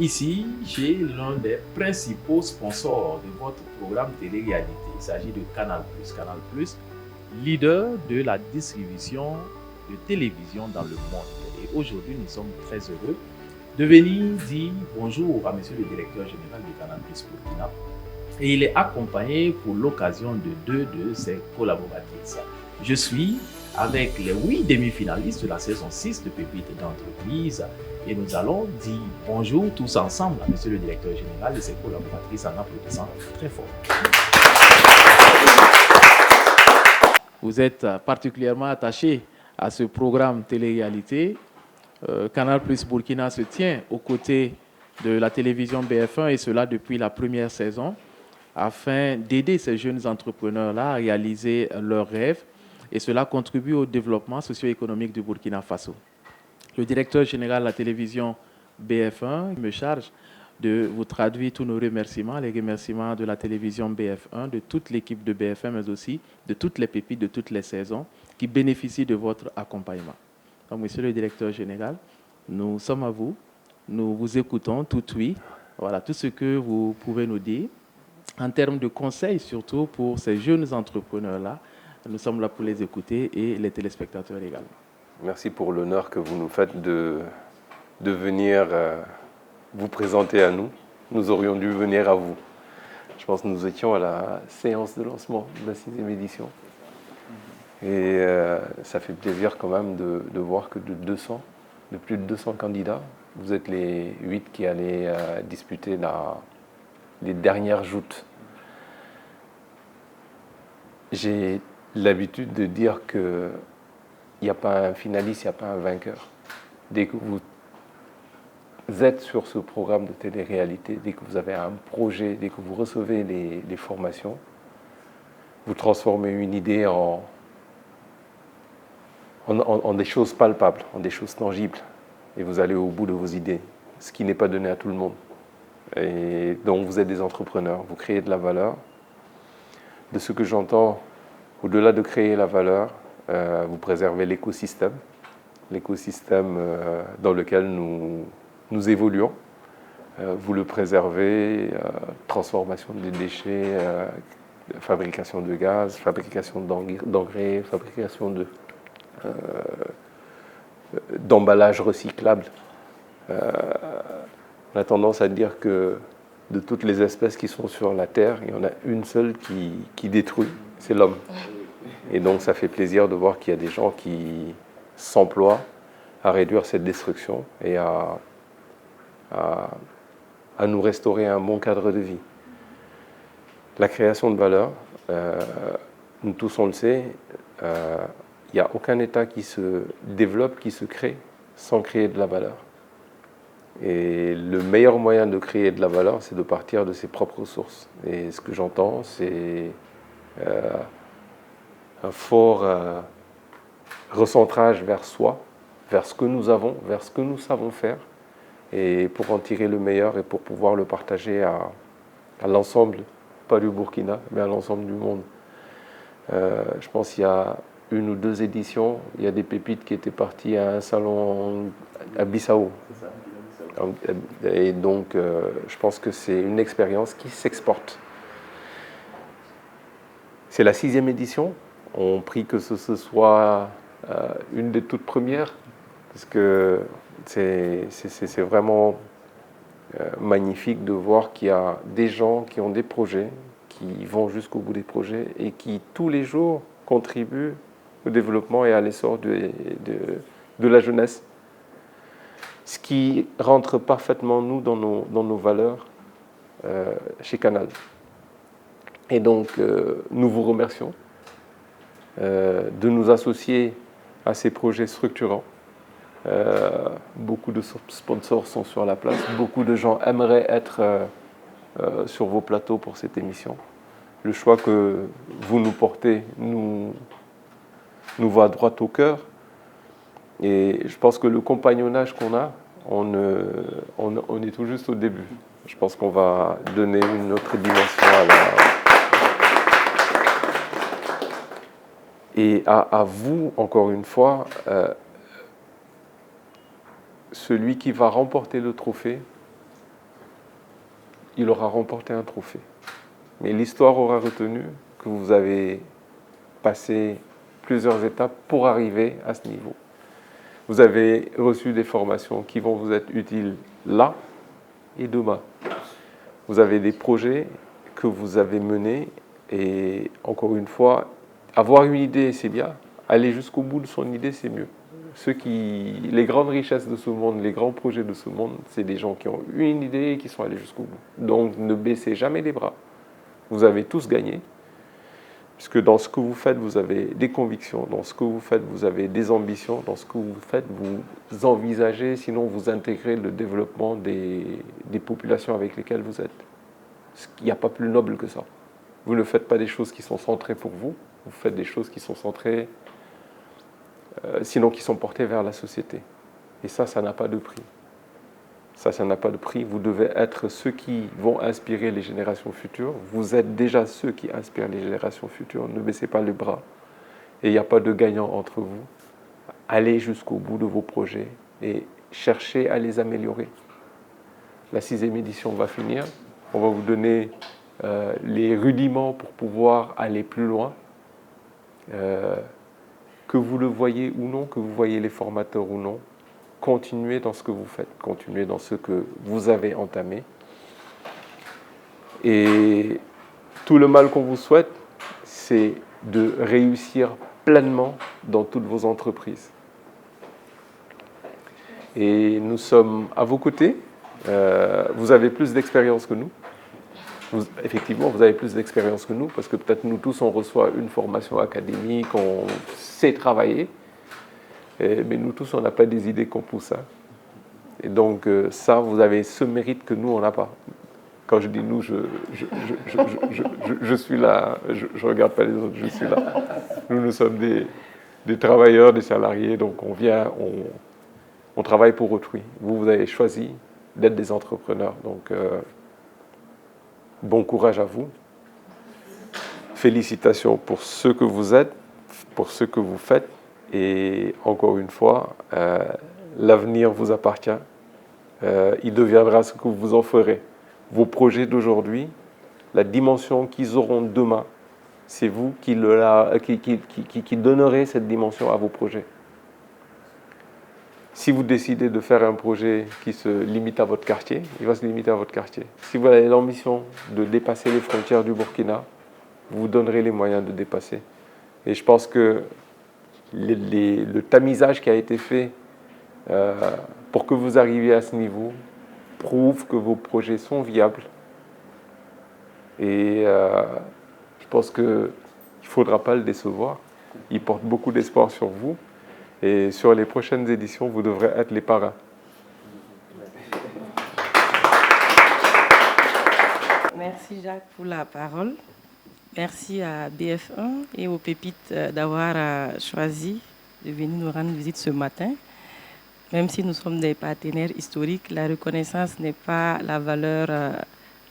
ici chez l'un des principaux sponsors de votre programme Télé-Égalité. Il s'agit de Canal+. Canal+, leader de la distribution de télévision dans le monde. Et aujourd'hui, nous sommes très heureux de venir dire bonjour à monsieur le directeur général de Canal+ Burkina. Et il est accompagné pour l'occasion de deux de ses collaboratrices. Je suis avec les 8 demi-finalistes de la saison 6 de Pépites d'entreprise et nous allons dire bonjour tous ensemble à monsieur le directeur général et ses collaboratrices en applaudissant très fort. Vous êtes particulièrement attaché à ce programme Télé-Égalité. Canal+ Burkina se tient aux côtés de la télévision BF1 et cela depuis la première saison, afin d'aider ces jeunes entrepreneurs-là à réaliser leurs rêves et cela contribue au développement socio-économique du Burkina Faso. Le directeur général de la télévision BF1 me charge de vous traduire tous nos remerciements, les remerciements de la télévision BF1, de toute l'équipe de BF1, mais aussi de toutes les pépites de toutes les saisons qui bénéficient de votre accompagnement. Donc, monsieur le directeur général, nous sommes à vous, nous vous écoutons tout oui. Voilà, tout ce que vous pouvez nous dire. En termes de conseils, surtout pour ces jeunes entrepreneurs-là, nous sommes là pour les écouter et les téléspectateurs également. Merci pour l'honneur que vous nous faites de venir vous présenter à nous. Nous aurions dû venir à vous. Je pense que nous étions à la séance de lancement de la 6e édition. Et ça fait plaisir quand même de voir que de plus de 200 candidats, vous êtes les 8 qui allaient disputer les dernières joutes. J'ai l'habitude de dire qu'il n'y a pas un finaliste, il n'y a pas un vainqueur. Dès que vous êtes sur ce programme de télé-réalité, dès que vous avez un projet, dès que vous recevez les formations, vous transformez une idée en des choses palpables, en des choses tangibles. Et vous allez au bout de vos idées, ce qui n'est pas donné à tout le monde. Et donc vous êtes des entrepreneurs, vous créez de la valeur. De ce que j'entends, au-delà de créer la valeur, vous préservez l'écosystème dans lequel nous évoluons. Vous le préservez, transformation des déchets, fabrication de gaz, fabrication d'engrais, fabrication d'emballages recyclables. On a tendance à dire que de toutes les espèces qui sont sur la Terre, il y en a une seule qui détruit, c'est l'homme. Et donc ça fait plaisir de voir qu'il y a des gens qui s'emploient à réduire cette destruction et à nous restaurer un bon cadre de vie. La création de valeur, nous tous on le sait, il n'y a aucun État qui se développe, qui se crée sans créer de la valeur. Et le meilleur moyen de créer de la valeur, c'est de partir de ses propres ressources. Et ce que j'entends, c'est un fort recentrage vers soi, vers ce que nous avons, vers ce que nous savons faire, et pour en tirer le meilleur et pour pouvoir le partager à l'ensemble, pas du Burkina, mais à l'ensemble du monde. Je pense qu'il y a 1 ou 2 éditions, il y a des pépites qui étaient parties à un salon à Bissau. Et donc, je pense que c'est une expérience qui s'exporte. C'est la 6e édition. On prie que ce soit une des toutes premières, parce que c'est vraiment magnifique de voir qu'il y a des gens qui ont des projets, qui vont jusqu'au bout des projets et qui, tous les jours, contribuent au développement et à l'essor de la jeunesse. Ce qui rentre parfaitement, nous, dans nos valeurs chez Canal. Et donc, nous vous remercions de nous associer à ces projets structurants. Beaucoup de sponsors sont sur la place. Beaucoup de gens aimeraient être sur vos plateaux pour cette émission. Le choix que vous nous portez nous va droit au cœur. Et je pense que le compagnonnage qu'on a, on est tout juste au début. Je pense qu'on va donner une autre dimension Et à vous, encore une fois, celui qui va remporter le trophée, il aura remporté un trophée. Mais l'histoire aura retenu que vous avez passé plusieurs étapes pour arriver à ce niveau. Vous avez reçu des formations qui vont vous être utiles là et demain. Vous avez des projets que vous avez menés et encore une fois, avoir une idée, c'est bien. Aller jusqu'au bout de son idée, c'est mieux. Les grandes richesses de ce monde, les grands projets de ce monde, c'est des gens qui ont eu une idée et qui sont allés jusqu'au bout. Donc ne baissez jamais les bras. Vous avez tous gagné. Puisque dans ce que vous faites, vous avez des convictions. Dans ce que vous faites, vous avez des ambitions. Dans ce que vous faites, vous envisagez, sinon vous intégrez le développement des populations avec lesquelles vous êtes. Il n'y a pas plus noble que ça. Vous ne faites pas des choses qui sont centrées pour vous. Vous faites des choses qui sont centrées, sinon qui sont portées vers la société. Et ça n'a pas de prix. Ça n'a pas de prix. Vous devez être ceux qui vont inspirer les générations futures. Vous êtes déjà ceux qui inspirent les générations futures. Ne baissez pas les bras. Et il n'y a pas de gagnant entre vous. Allez jusqu'au bout de vos projets et cherchez à les améliorer. La 6e édition va finir. On va vous donner les rudiments pour pouvoir aller plus loin. Que vous le voyez ou non, que vous voyez les formateurs ou non, continuez dans ce que vous faites, continuez dans ce que vous avez entamé. Et tout le mal qu'on vous souhaite, c'est de réussir pleinement dans toutes vos entreprises. Et nous sommes à vos côtés. Vous avez plus d'expérience que nous. Effectivement, vous avez plus d'expérience que nous, parce que peut-être nous tous, on reçoit une formation académique, on sait travailler, mais nous tous, on n'a pas des idées qu'on pousse. Et donc, ça, vous avez ce mérite que nous, on n'a pas. Quand je dis nous, je suis là, je ne regarde pas les autres, je suis là. Nous sommes des travailleurs, des salariés, donc on vient, on travaille pour autrui. Vous avez choisi d'être des entrepreneurs, donc... bon courage à vous. Félicitations pour ce que vous êtes, pour ce que vous faites. Et encore une fois, l'avenir vous appartient. Il deviendra ce que vous en ferez. Vos projets d'aujourd'hui, la dimension qu'ils auront demain, c'est vous qui donnerez cette dimension à vos projets. Si vous décidez de faire un projet qui se limite à votre quartier, il va se limiter à votre quartier. Si vous avez l'ambition de dépasser les frontières du Burkina, vous vous donnerez les moyens de dépasser. Et je pense que le tamisage qui a été fait pour que vous arriviez à ce niveau prouve que vos projets sont viables. Et je pense qu'il ne faudra pas le décevoir. Il porte beaucoup d'espoir sur vous. Et sur les prochaines éditions, vous devrez être les parrains. Merci Jacques pour la parole. Merci à BF1 et aux Pépites d'avoir choisi de venir nous rendre visite ce matin. Même si nous sommes des partenaires historiques, la reconnaissance n'est pas la valeur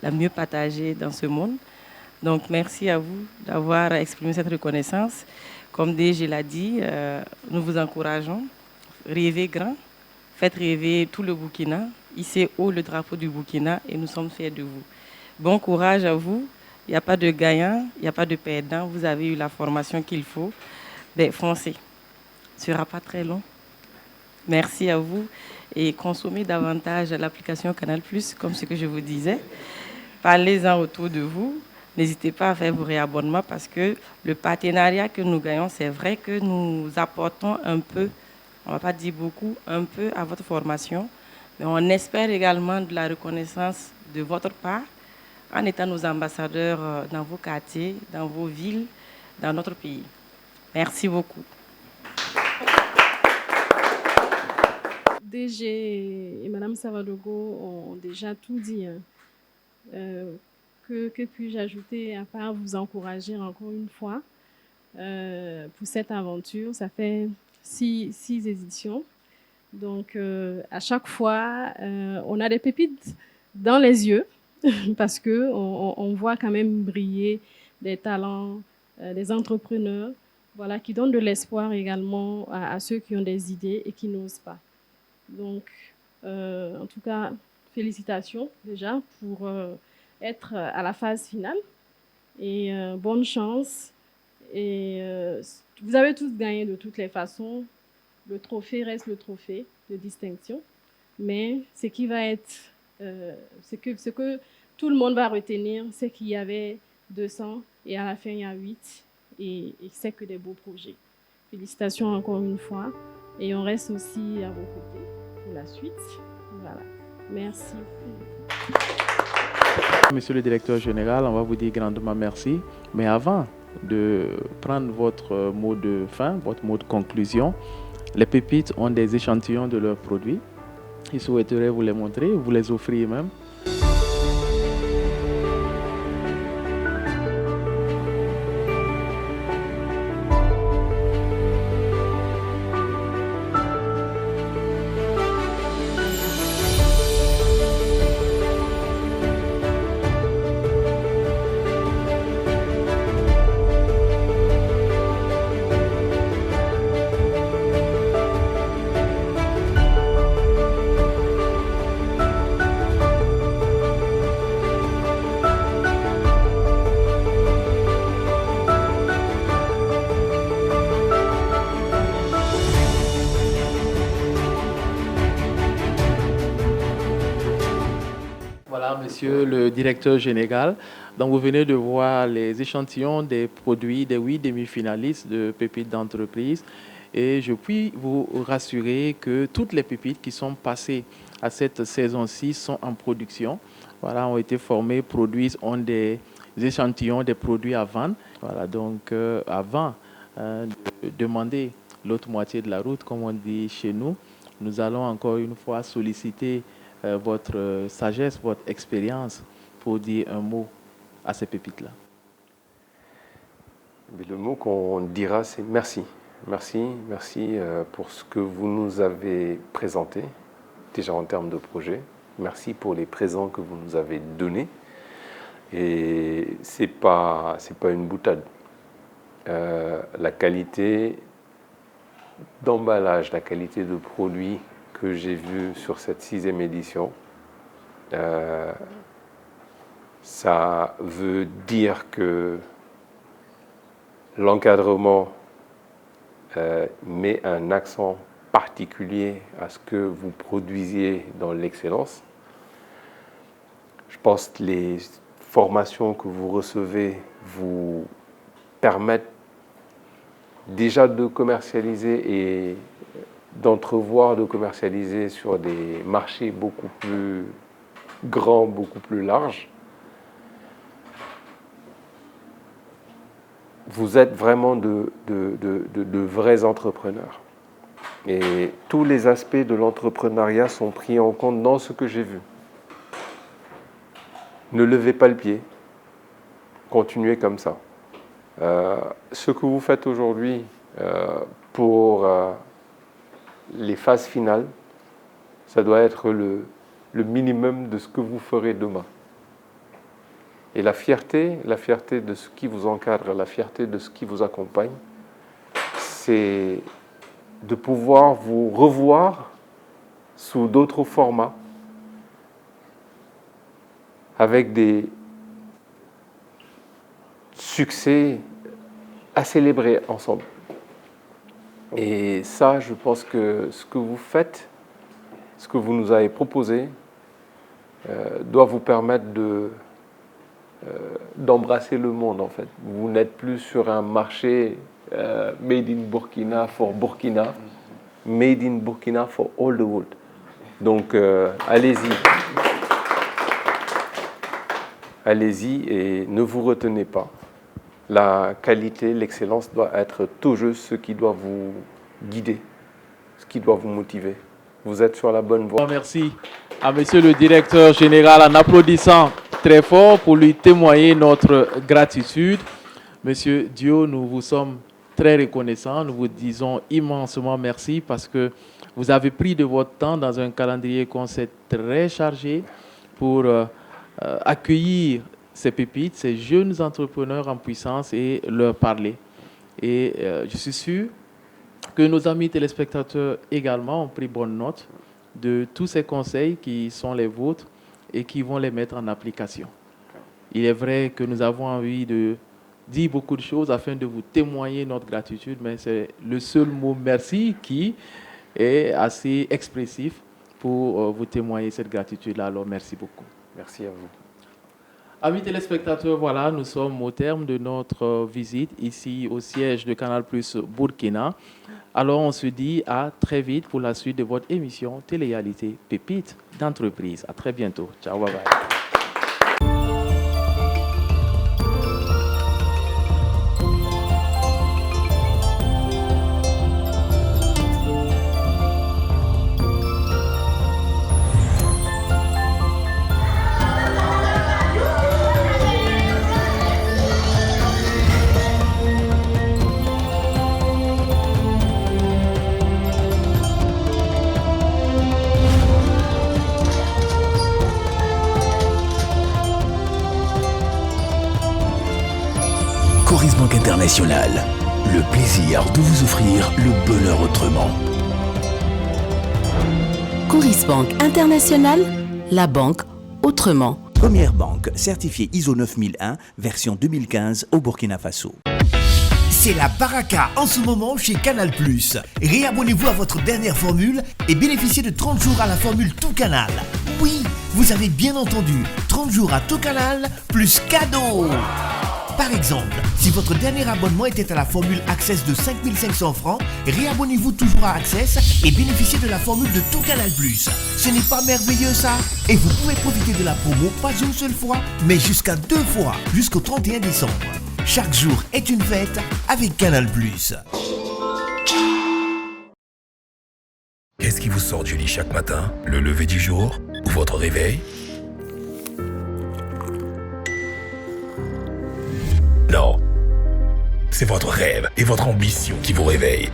la mieux partagée dans ce monde. Donc merci à vous d'avoir exprimé cette reconnaissance. Comme DG l'a dit, nous vous encourageons. Rêvez grand, faites rêver tout le Burkina. Hissez haut le drapeau du Burkina et nous sommes fiers de vous. Bon courage à vous. Il n'y a pas de gagnant, il n'y a pas de perdant. Vous avez eu la formation qu'il faut. Ben, foncez. Ce ne sera pas très long. Merci à vous. Et consommez davantage l'application Canal+, comme ce que je vous disais. Parlez-en autour de vous. N'hésitez pas à faire vos réabonnements parce que le partenariat que nous gagnons, c'est vrai que nous apportons un peu, on ne va pas dire beaucoup, un peu à votre formation. Mais on espère également de la reconnaissance de votre part en étant nos ambassadeurs dans vos quartiers, dans vos villes, dans notre pays. Merci beaucoup. DG et Mme Savadogo ont déjà tout dit. Que puis-je ajouter à part vous encourager encore une fois pour cette aventure? Ça fait 6 éditions. Donc, à chaque fois, on a des pépites dans les yeux parce qu'on voit quand même briller des talents, des entrepreneurs, voilà, qui donnent de l'espoir également à ceux qui ont des idées et qui n'osent pas. Donc, en tout cas, félicitations déjà pour être à la phase finale et bonne chance. Et vous avez tous gagné de toutes les façons. Le trophée reste le trophée de distinction, mais ce qui va être, ce que tout le monde va retenir, c'est qu'il y avait 200 et à la fin il y a 8 et c'est que des beaux projets. Félicitations encore une fois et on reste aussi à vos côtés pour la suite. Voilà. Merci. Monsieur le directeur général, on va vous dire grandement merci. Mais avant de prendre votre mot de fin, votre mot de conclusion, les pépites ont des échantillons de leurs produits. Ils souhaiteraient vous les montrer, vous les offrir même. Monsieur le directeur général, donc vous venez de voir les échantillons des produits des 8 demi-finalistes de pépites d'entreprise et je puis vous rassurer que toutes les pépites qui sont passées à cette saison-ci sont en production. Voilà, ont été formées, produisent, ont des échantillons des produits à vendre. Voilà, donc avant de demander l'autre moitié de la route, comme on dit chez nous, nous allons encore une fois solliciter votre sagesse, votre expérience pour dire un mot à ces pépites-là. Le mot qu'on dira, c'est merci. Merci pour ce que vous nous avez présenté, déjà en termes de projet. Merci pour les présents que vous nous avez donnés. Et c'est pas une boutade. La qualité d'emballage, la qualité de produit que j'ai vu sur cette 6e édition, ça veut dire que l'encadrement met un accent particulier à ce que vous produisiez dans l'excellence. Je pense que les formations que vous recevez vous permettent déjà de commercialiser et d'entrevoir de commercialiser sur des marchés beaucoup plus grands, beaucoup plus larges. Vous êtes vraiment de vrais entrepreneurs. Et tous les aspects de l'entrepreneuriat sont pris en compte dans ce que j'ai vu. Ne levez pas le pied. Continuez comme ça. Ce que vous faites aujourd'hui pour les phases finales, ça doit être le minimum de ce que vous ferez demain. Et la fierté de ce qui vous encadre, la fierté de ce qui vous accompagne, c'est de pouvoir vous revoir sous d'autres formats, avec des succès à célébrer ensemble. Et ça, je pense que ce que vous faites, ce que vous nous avez proposé, doit vous permettre d'embrasser le monde, en fait. Vous n'êtes plus sur un marché made in Burkina for Burkina, made in Burkina for all the world. Donc, allez-y. allez-y et ne vous retenez pas. La qualité, l'excellence doit être toujours ce qui doit vous guider, ce qui doit vous motiver. Vous êtes sur la bonne voie. Merci à monsieur le directeur général en applaudissant très fort pour lui témoigner notre gratitude. Monsieur Dio, nous vous sommes très reconnaissants. Nous vous disons immensement merci parce que vous avez pris de votre temps dans un calendrier qu'on sait très chargé pour accueillir ces pépites, ces jeunes entrepreneurs en puissance et leur parler. Et je suis sûr que nos amis téléspectateurs également ont pris bonne note de tous ces conseils qui sont les vôtres et qui vont les mettre en application. Il est vrai que nous avons envie de dire beaucoup de choses afin de vous témoigner notre gratitude, mais c'est le seul mot merci qui est assez expressif pour vous témoigner cette gratitude-là. Alors merci beaucoup. Merci à vous. Amis téléspectateurs, voilà, nous sommes au terme de notre visite ici au siège de Canal+ Burkina. Alors on se dit à très vite pour la suite de votre émission Télé-réalité Pépites d'entreprise. À très bientôt. Ciao, bye bye. Coris Banque Internationale, le plaisir de vous offrir le bonheur autrement. Coris Banque Internationale, la banque autrement. Première banque certifiée ISO 9001, version 2015 au Burkina Faso. C'est la baraka en ce moment chez Canal+. Réabonnez-vous à votre dernière formule et bénéficiez de 30 jours à la formule Tout Canal. Oui, vous avez bien entendu, 30 jours à Tout Canal plus cadeau. Par exemple, si votre dernier abonnement était à la formule Access de 5500 francs, réabonnez-vous toujours à Access et bénéficiez de la formule de Tout Canal+. Ce n'est pas merveilleux ça? Et vous pouvez profiter de la promo pas une seule fois, mais jusqu'à 2 fois, jusqu'au 31 décembre. Chaque jour est une fête avec Canal+. Qu'est-ce qui vous sort du lit chaque matin? Le lever du jour ou votre réveil? Non. C'est votre rêve et votre ambition qui vous réveillent.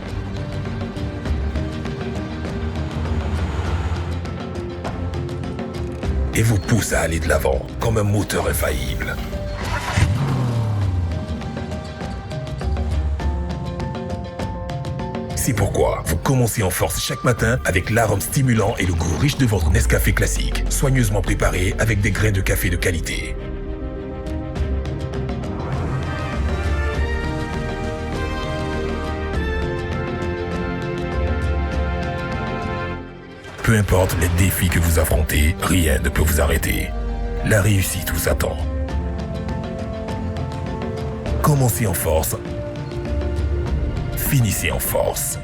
Et vous pousse à aller de l'avant comme un moteur infaillible. C'est pourquoi vous commencez en force chaque matin avec l'arôme stimulant et le goût riche de votre Nescafé classique, soigneusement préparé avec des grains de café de qualité. Peu importe les défis que vous affrontez, rien ne peut vous arrêter. La réussite vous attend. Commencez en force. Finissez en force.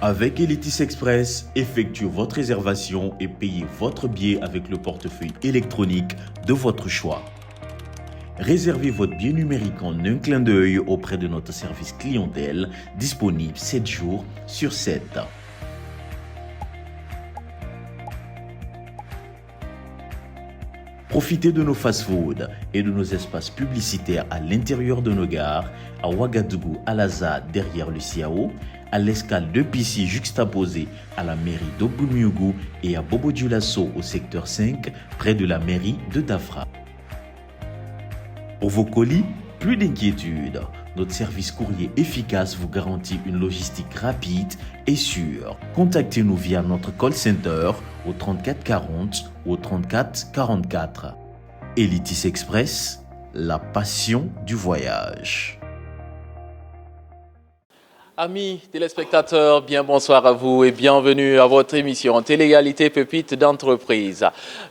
Avec Elitis Express, effectuez votre réservation et payez votre billet avec le portefeuille électronique de votre choix. Réservez votre billet numérique en un clin d'œil auprès de notre service clientèle, disponible 7 jours sur 7. Profitez de nos fast-foods et de nos espaces publicitaires à l'intérieur de nos gares, à Ouagadougou, à Laza, derrière le CIAO, à l'escale de Pissi juxtaposée à la mairie d'Ogbuniougou et à Bobo-Dioulasso au secteur 5, près de la mairie de Dafra. Pour vos colis, plus d'inquiétude. Notre service courrier efficace vous garantit une logistique rapide et sûre. Contactez-nous via notre call center au 34 40 ou au 34 44. Elitis Express, la passion du voyage. Amis téléspectateurs, bien bonsoir à vous et bienvenue à votre émission Télé-Égalité Pépites d'entreprise.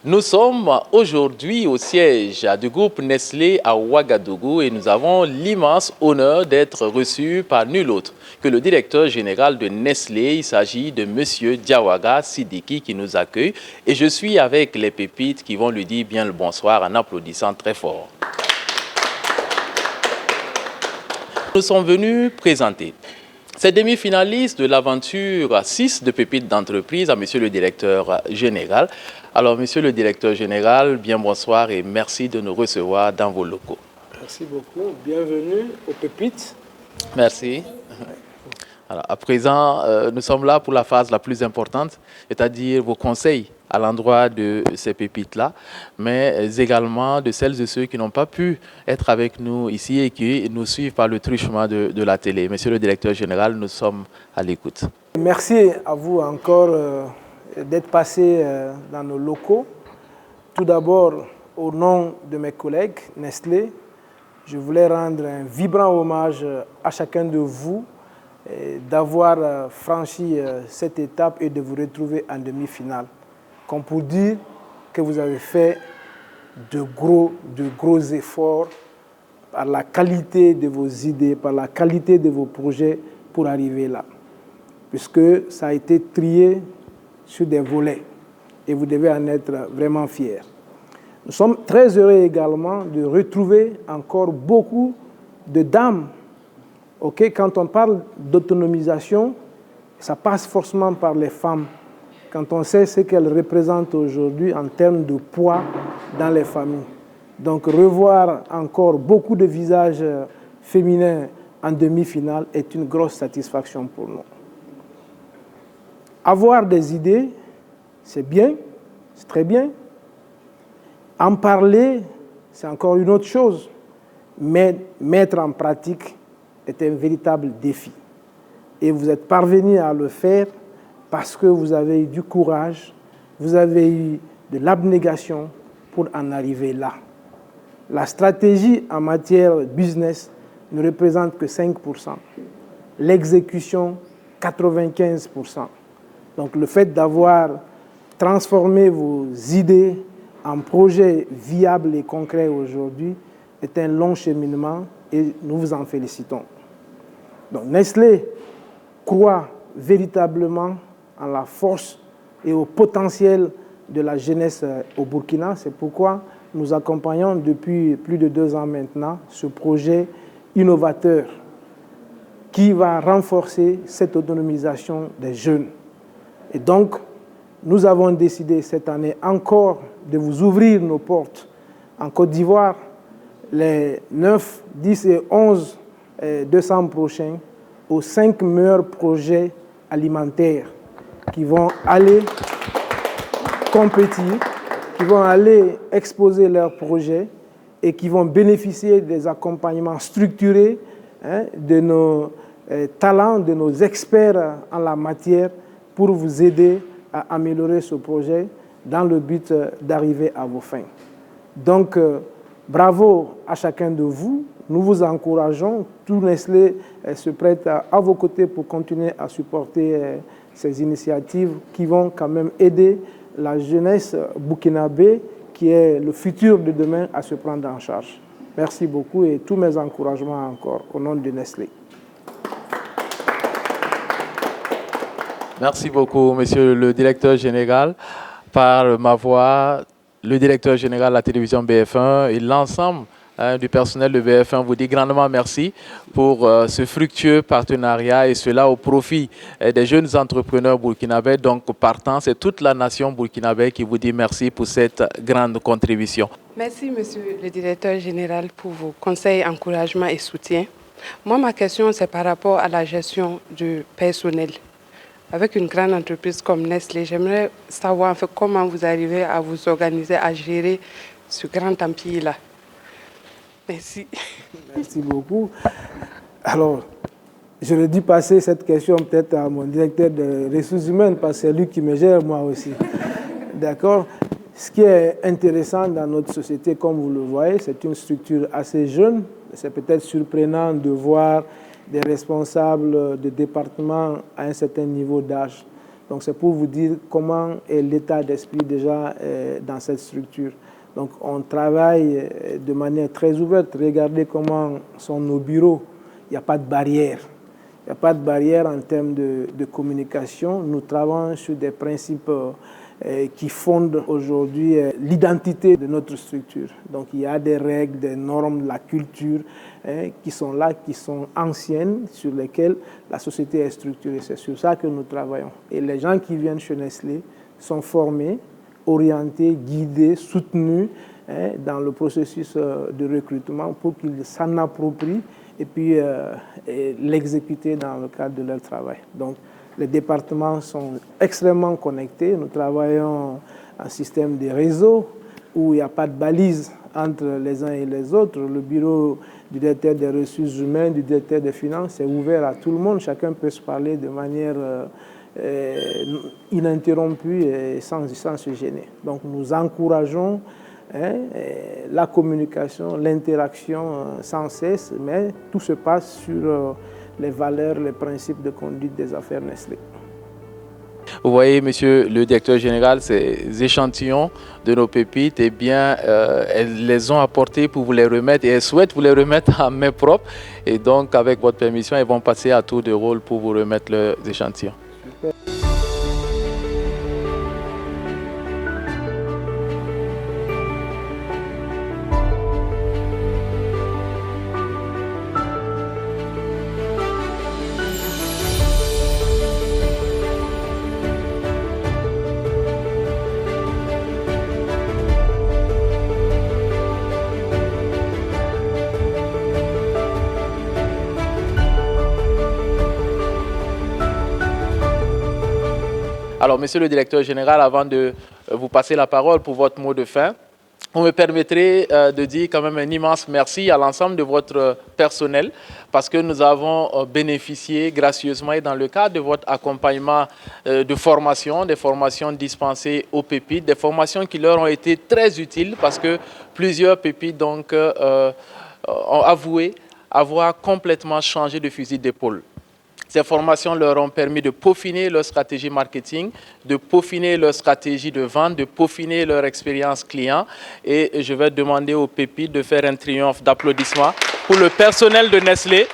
Nous sommes aujourd'hui au siège du groupe Nestlé à Ouagadougou et nous avons l'immense honneur d'être reçus par nul autre que le directeur général de Nestlé. Il s'agit de M. Diawaga Sidiki qui nous accueille et je suis avec les pépites qui vont lui dire bien le bonsoir en applaudissant très fort. Nous sommes venus présenter ces demi-finalistes de l'aventure 6 de Pépites d'entreprise à Monsieur le directeur général. Alors, Monsieur le directeur général, bien bonsoir et merci de nous recevoir dans vos locaux. Merci beaucoup. Bienvenue aux Pépites. Merci. Alors, à présent, nous sommes là pour la phase la plus importante, c'est-à-dire vos conseils à l'endroit de ces pépites-là, mais également de celles et ceux qui n'ont pas pu être avec nous ici et qui nous suivent par le truchement de la télé. Monsieur le directeur général, nous sommes à l'écoute. Merci à vous encore d'être passé dans nos locaux. Tout d'abord, au nom de mes collègues Nestlé, je voulais rendre un vibrant hommage à chacun de vous d'avoir franchi cette étape et de vous retrouver en demi-finale. Comme pour dire que vous avez fait de gros efforts par la qualité de vos idées, par la qualité de vos projets pour arriver là. Puisque ça a été trié sur des volets et vous devez en être vraiment fiers. Nous sommes très heureux également de retrouver encore beaucoup de dames. Okay? Quand on parle d'autonomisation, ça passe forcément par les femmes. Quand on sait ce qu'elles représentent aujourd'hui en termes de poids dans les familles. Donc revoir encore beaucoup de visages féminins en demi-finale est une grosse satisfaction pour nous. Avoir des idées, c'est bien, c'est très bien. En parler, c'est encore une autre chose. Mais mettre en pratique est un véritable défi. Et vous êtes parvenus à le faire parce que vous avez eu du courage, vous avez eu de l'abnégation pour en arriver là. La stratégie en matière business ne représente que 5%. L'exécution, 95%. Donc le fait d'avoir transformé vos idées en projets viables et concrets aujourd'hui est un long cheminement et nous vous en félicitons. Donc Nestlé croit véritablement en la force et au potentiel de la jeunesse au Burkina. C'est pourquoi nous accompagnons depuis plus de 2 ans maintenant ce projet innovateur qui va renforcer cette autonomisation des jeunes. Et donc, nous avons décidé cette année encore de vous ouvrir nos portes en Côte d'Ivoire les 9, 10 et 11 décembre prochains aux 5 meilleurs projets alimentaires qui vont aller compétir, qui vont aller exposer leurs projets et qui vont bénéficier des accompagnements structurés de nos talents, de nos experts en la matière pour vous aider à améliorer ce projet dans le but d'arriver à vos fins. Donc, bravo à chacun de vous. Nous vous encourageons. Tout Nestlé se prête à vos côtés pour continuer à supporter ces initiatives qui vont quand même aider la jeunesse burkinabé, qui est le futur de demain, à se prendre en charge. Merci beaucoup et tous mes encouragements encore au nom de Nestlé. Merci beaucoup, monsieur le directeur général. Par ma voix, le directeur général de la télévision BF1 et l'ensemble du personnel de BF1 vous dit grandement merci pour ce fructueux partenariat et cela au profit des jeunes entrepreneurs burkinabés. Donc partant, c'est toute la nation burkinabé qui vous dit merci pour cette grande contribution. Merci monsieur le directeur général pour vos conseils, encouragements et soutien. Moi, ma question c'est par rapport à la gestion du personnel. Avec une grande entreprise comme Nestlé, j'aimerais savoir en fait, comment vous arrivez à vous organiser, à gérer ce grand empire-là. Merci. Merci beaucoup. Alors, j'aurais dû passer cette question peut-être à mon directeur de ressources humaines, parce que c'est lui qui me gère, moi aussi. D'accord? Ce qui est intéressant dans notre société, comme vous le voyez, c'est une structure assez jeune. C'est peut-être surprenant de voir des responsables de département à un certain niveau d'âge. Donc c'est pour vous dire comment est l'état d'esprit déjà dans cette structure. Donc on travaille de manière très ouverte. Regardez comment sont nos bureaux. Il n'y a pas de barrière. Il n'y a pas de barrière en termes de communication. Nous travaillons sur des principes qui fondent aujourd'hui l'identité de notre structure. Donc il y a des règles, des normes, la culture qui sont là, qui sont anciennes, sur lesquelles la société est structurée. C'est sur ça que nous travaillons. Et les gens qui viennent chez Nestlé sont formés, orientés, guidés, soutenus dans le processus de recrutement pour qu'ils s'en approprient et puis l'exécuter dans le cadre de leur travail. Donc, les départements sont extrêmement connectés. Nous travaillons en système de réseau où il n'y a pas de balise entre les uns et les autres. Le bureau du directeur des ressources humaines, du directeur des finances est ouvert à tout le monde. Chacun peut se parler de manière ininterrompue et sans se gêner. Donc nous encourageons la communication, l'interaction sans cesse, mais tout se passe sur les valeurs, les principes de conduite des affaires Nestlé. Vous voyez, monsieur le directeur général, ces échantillons de nos pépites, eh bien, elles les ont apportés pour vous les remettre et elles souhaitent vous les remettre à main propre. Et donc, avec votre permission, elles vont passer à tour de rôle pour vous remettre leurs échantillons. Super. Alors, monsieur le directeur général, avant de vous passer la parole pour votre mot de fin, vous me permettrez de dire quand même un immense merci à l'ensemble de votre personnel parce que nous avons bénéficié gracieusement et dans le cadre de votre accompagnement de formation, des formations dispensées aux pépites, des formations qui leur ont été très utiles parce que plusieurs pépites donc, ont avoué avoir complètement changé de fusil d'épaule. Ces formations leur ont permis de peaufiner leur stratégie marketing, de peaufiner leur stratégie de vente, de peaufiner leur expérience client. Et je vais demander aux pépites de faire un triomphe d'applaudissements pour le personnel de Nestlé.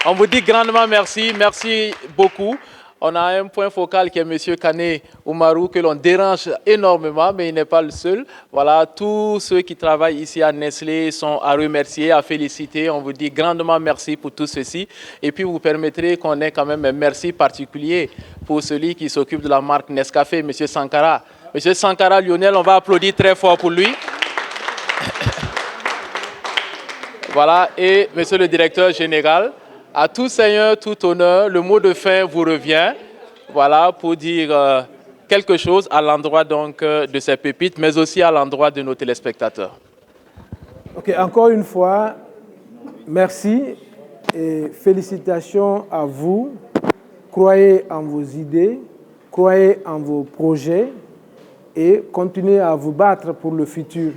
On vous dit grandement merci. Merci beaucoup. On a un point focal qui est M. Kane Oumarou, que l'on dérange énormément, mais il n'est pas le seul. Voilà, tous ceux qui travaillent ici à Nestlé sont à remercier, à féliciter. On vous dit grandement merci pour tout ceci. Et puis, vous permettrez qu'on ait quand même un merci particulier pour celui qui s'occupe de la marque Nescafé, M. Sankara. M. Sankara Lionel, on va applaudir très fort pour lui. Voilà, et M. le directeur général. À tout seigneur, tout honneur, le mot de fin vous revient, voilà, pour dire quelque chose à l'endroit donc de ces pépites, mais aussi à l'endroit de nos téléspectateurs. Ok, encore une fois, merci et félicitations à vous. Croyez en vos idées, croyez en vos projets et continuez à vous battre pour le futur.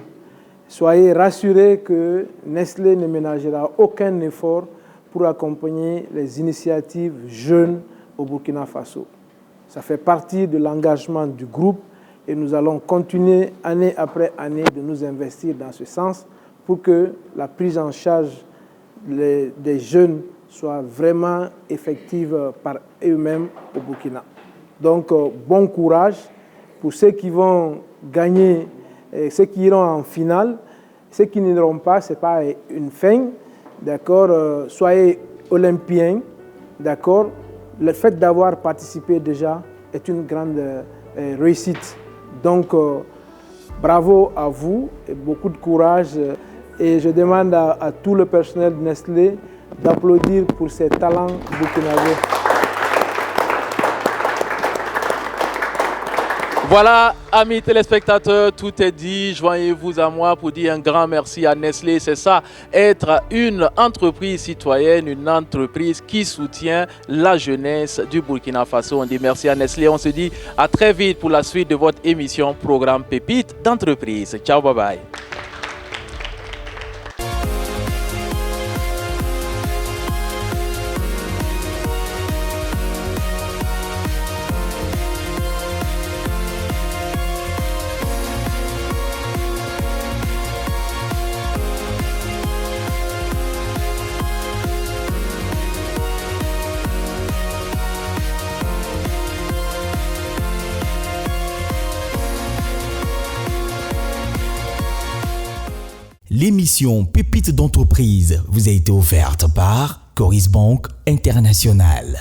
Soyez rassurés que Nestlé ne ménagera aucun effort pour accompagner les initiatives jeunes au Burkina Faso. Ça fait partie de l'engagement du groupe et nous allons continuer année après année de nous investir dans ce sens pour que la prise en charge des jeunes soit vraiment effective par eux-mêmes au Burkina. Donc, bon courage pour ceux qui vont gagner, ceux qui iront en finale. Ceux qui n'iront pas, ce n'est pas une fin. D'accord, soyez olympiens, d'accord. Le fait d'avoir participé déjà est une grande réussite. Donc, bravo à vous et beaucoup de courage. Et je demande à tout le personnel de Nestlé d'applaudir pour ces talents burkinabés. Voilà, amis téléspectateurs, tout est dit. Joignez-vous à moi pour dire un grand merci à Nestlé. C'est ça, être une entreprise citoyenne, une entreprise qui soutient la jeunesse du Burkina Faso. On dit merci à Nestlé. On se dit à très vite pour la suite de votre émission Programme Pépites d'entreprise. Ciao, bye bye. L'émission Pépites d'entreprise vous a été offerte par Coris Bank International.